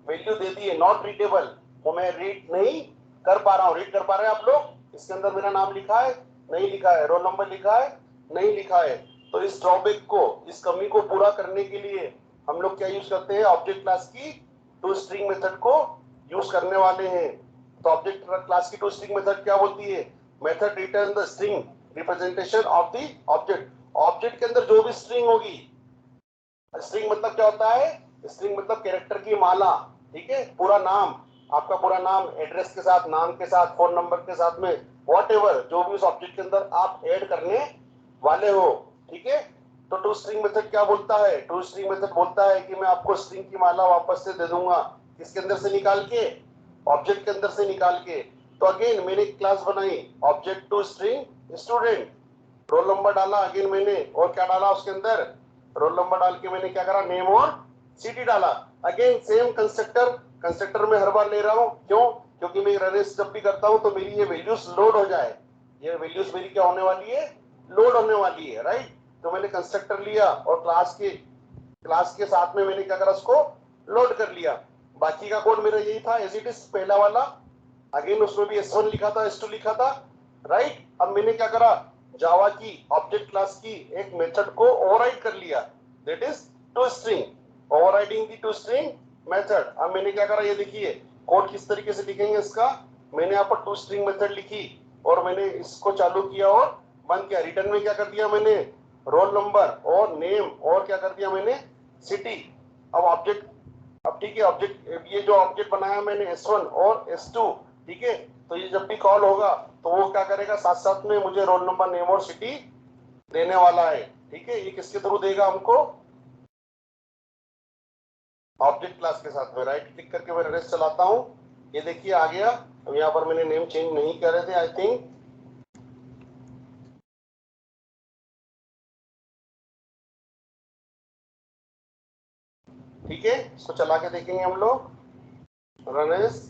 Speaker 1: वैल्यू दे दी है, नॉट रीडेबल, वो मैं रीड नहीं कर पा रहा हूँ। रीड कर पा रहे हैं आप लोग? इसके अंदर मेरा नाम लिखा है, नहीं लिखा है, रोल नंबर लिखा है, नहीं लिखा है। तो इस ड्रॉबैक को, इस कमी को पूरा करने के लिए हम लोग क्या यूज करते हैं, ऑब्जेक्ट क्लास की टू स्ट्रिंग मेथड को यूज करने वाले हैं। तो ऑब्जेक्ट क्लास की टू स्ट्रिंग मेथड क्या बोलती है, method return the string representation of the object. Object के अंदर जो भी स्ट्रिंग होगी, स्ट्रिंग मतलब क्या होता है, स्ट्रिंग मतलब कैरेक्टर की माला, ठीक है, पूरा नाम, आपका पूरा नाम एड्रेस के साथ, नाम के साथ, फोन नंबर के साथ में, व्हाटएवर जो भी उस ऑब्जेक्ट के अंदर आप ऐड करने वाले हो, ठीक है। तो टू स्ट्रिंग मेथड क्या बोलता है, टू स्ट्रिंग मेथड बोलता है कि मैं आपको स्ट्रिंग की माला वापस से दे दूंगा, किसके अंदर से निकाल के, ऑब्जेक्ट के अंदर से निकाल के। तो अगेन मैंने क्लास बनाई object to string student, roll number डाला अगेन मैंने, और क्या डाला उसके अंदर, रोल नंबर डाल के मैंने क्या करा, नेम और सिटी डाला। अगेन सेम कंस्ट्रक्टर, कंस्ट्रक्टर में हर बार ले रहा हूं, क्यों, क्योंकि मैं रनिंग जब भी करता हूं तो मेरी ये वैल्यूज लोड हो जाए, ये वैल्यूज मेरी क्या होने वाली है, लोड होने वाली है, राइट। तो मैंने कंस्ट्रक्टर लिया और क्लास के साथ में मैंने क्या करा, उसको लोड कर लिया। बाकी का कोड मेरा यही था एज इट इज, पहला वाला। अगेन उसमें भी S1 लिखा था, S2 लिखा था, राइट। अब मैंने क्या करा, जावा की ऑब्जेक्ट क्लास की एक मेथड को ओवरराइड कर लिया, that is to string, overriding the to string method. अब मैंने क्या करा, ये देखिए कोड किस तरीके से लिखेंगे इसका, मैंने यहाँ पर टू स्ट्रिंग मेथड लिखी और मैंने इसको चालू किया और बंद किया। रिटर्न में क्या कर दिया मैंने, रोल नंबर और नेम, और क्या कर दिया मैंने, सिटी। अब ऑब्जेक्ट, अब ठीक है, ऑब्जेक्ट ये जो ऑब्जेक्ट बनाया मैंने S1 और S2, ठीक है, तो ये जब भी कॉल होगा तो वो क्या करेगा, साथ साथ में मुझे रोल नंबर, नेम और सिटी देने वाला है, ठीक है। ये किसके थ्रू देगा हमको, ऑब्जेक्ट क्लास के साथ में। राइट क्लिक करके मैं रेस्ट चलाता हूं, ये देखिए आ गया। अब यहाँ पर मैंने नेम चेंज नहीं कर रहे थे आई थिंक, ठीक है। इसको चला के देखेंगे हम लोग, रन एज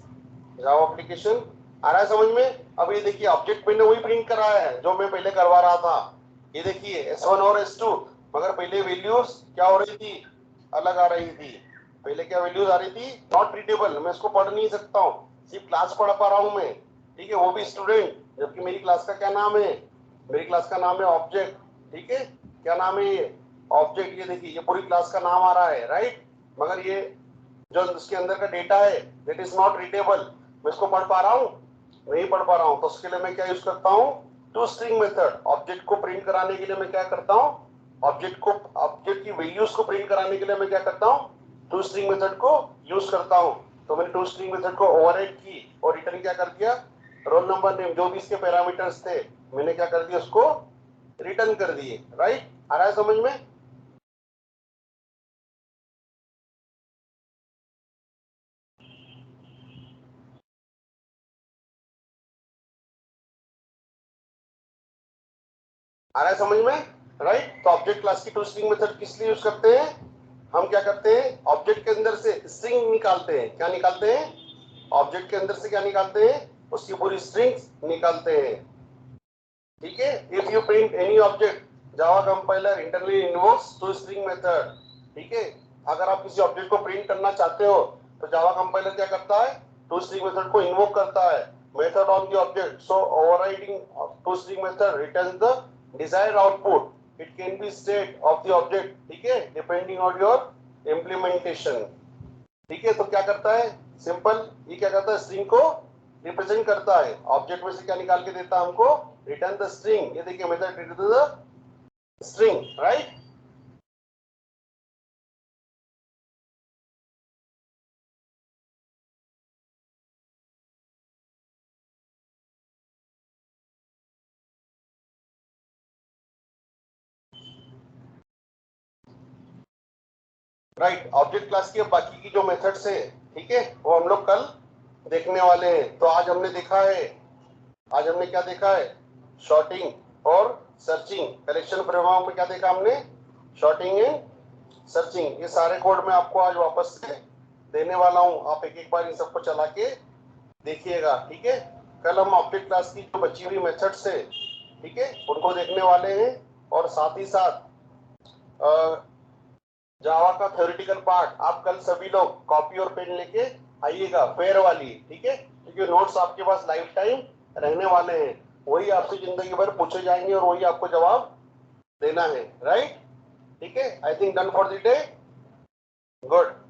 Speaker 1: जावा एप्लीकेशन, आ रहा है समझ में। अब ये देखिए ऑब्जेक्ट मैंने वही प्रिंट कराया है जो मैं पहले करवा रहा था, ये देखिए S1 और S2, मगर पहले वैल्यूज क्या हो रही थी, अलग आ रही थी। पहले क्या वैल्यूज आ रही थी, नॉट रीडेबल, मैं इसको पढ़ नहीं सकता हूँ, सिर्फ क्लास पढ़ पा रहा हूँ मैं, ठीक है, वो भी स्टूडेंट, जबकि मेरी क्लास का क्या नाम है, मेरी क्लास का नाम है ऑब्जेक्ट, ठीक है। क्या नाम है ये, ऑब्जेक्ट, ये देखिए ये पूरी क्लास का नाम आ रहा है, राइट। मगर ये जो उसके अंदर का डेटा है दैट इज नॉट रीडेबल, मैं इसको पढ़ पा रहा हूँ, नहीं पढ़ पा रहा हूँ। तो उसके लिए मैं क्या यूज करता हूँ, टू स्ट्रिंग मेथड। ऑब्जेक्ट को प्रिंट कराने के लिए मैं क्या करता हूँ, ऑब्जेक्ट की वैल्यूज को प्रिंट कराने के लिए मैं क्या करता हूँ, टू स्ट्रिंग मेथड को यूज करता हूँ। तो मैंने टू स्ट्रिंग मेथड को ओवरराइड की और रिटर्न क्या कर दिया, रोल नंबर, नेम, जो भी इसके पैरामीटर्स थे मैंने क्या कर दिया, उसको रिटर्न कर दिए। राइट, आ रहा है समझ में। आ रहा है समझ में, राइट। तो ऑब्जेक्ट क्लास की टू स्ट्रिंग मेथड किस लिए यूज करते हैं, हम क्या करते हैं, ऑब्जेक्ट के अंदर से स्ट्रिंग निकालते हैं। क्या निकालते हैं, ऑब्जेक्ट के अंदर से क्या निकालते हैं, उसकी पूरी स्ट्रिंग्स निकालते हैं, ठीक है। If you print any object Java compiler internally invokes to string method, ठीक है। अगर आप किसी ऑब्जेक्ट को प्रिंट करना चाहते हो तो जावा कंपाइलर क्या करता है, टू स्ट्रिंग मेथड को इन्वोक करता है, method on the object, so overriding to string method returns the desired output, it can be state of the object, ठीक है, डिपेंडिंग ऑन योर इम्प्लीमेंटेशन, ठीक है। तो क्या करता है, सिंपल, ये क्या करता है, स्ट्रिंग को रिप्रेजेंट करता है, ऑब्जेक्ट में से क्या निकाल के देता है हमको, रिटर्न द स्ट्रिंग। ये देखिए method return the string, right. Right, object class की बाकी की जो मेथड्स है, ठीक है, वो हम लोग कल देखने वाले हैं। तो आज हमने देखा है, आज हमने क्या देखा है, शॉर्टिंग और सर्चिंग, कलेक्शन प्रभाव में क्या देखा हमने, शॉर्टिंग एंड सर्चिंग, ये सारे कोड मैं आपको आज वापस से देने वाला हूँ। आप एक एक बार इन सबको चला के देखिएगा, ठीक है। कल हम ऑब्जेक्ट क्लास की जो बची हुई मेथड्स है, ठीक है, उनको देखने वाले हैं। और साथ ही साथ जावा का थ्योरेटिकल पार्ट आप कल सभी लोग कॉपी और पेन लेके आइएगा, फेयर वाली, ठीक है, क्योंकि नोट्स आपके पास लाइफ टाइम रहने वाले हैं। वही आपसे जिंदगी भर पूछे जाएंगे और वही आपको जवाब देना है, राइट। ठीक है, I think done for the day, good.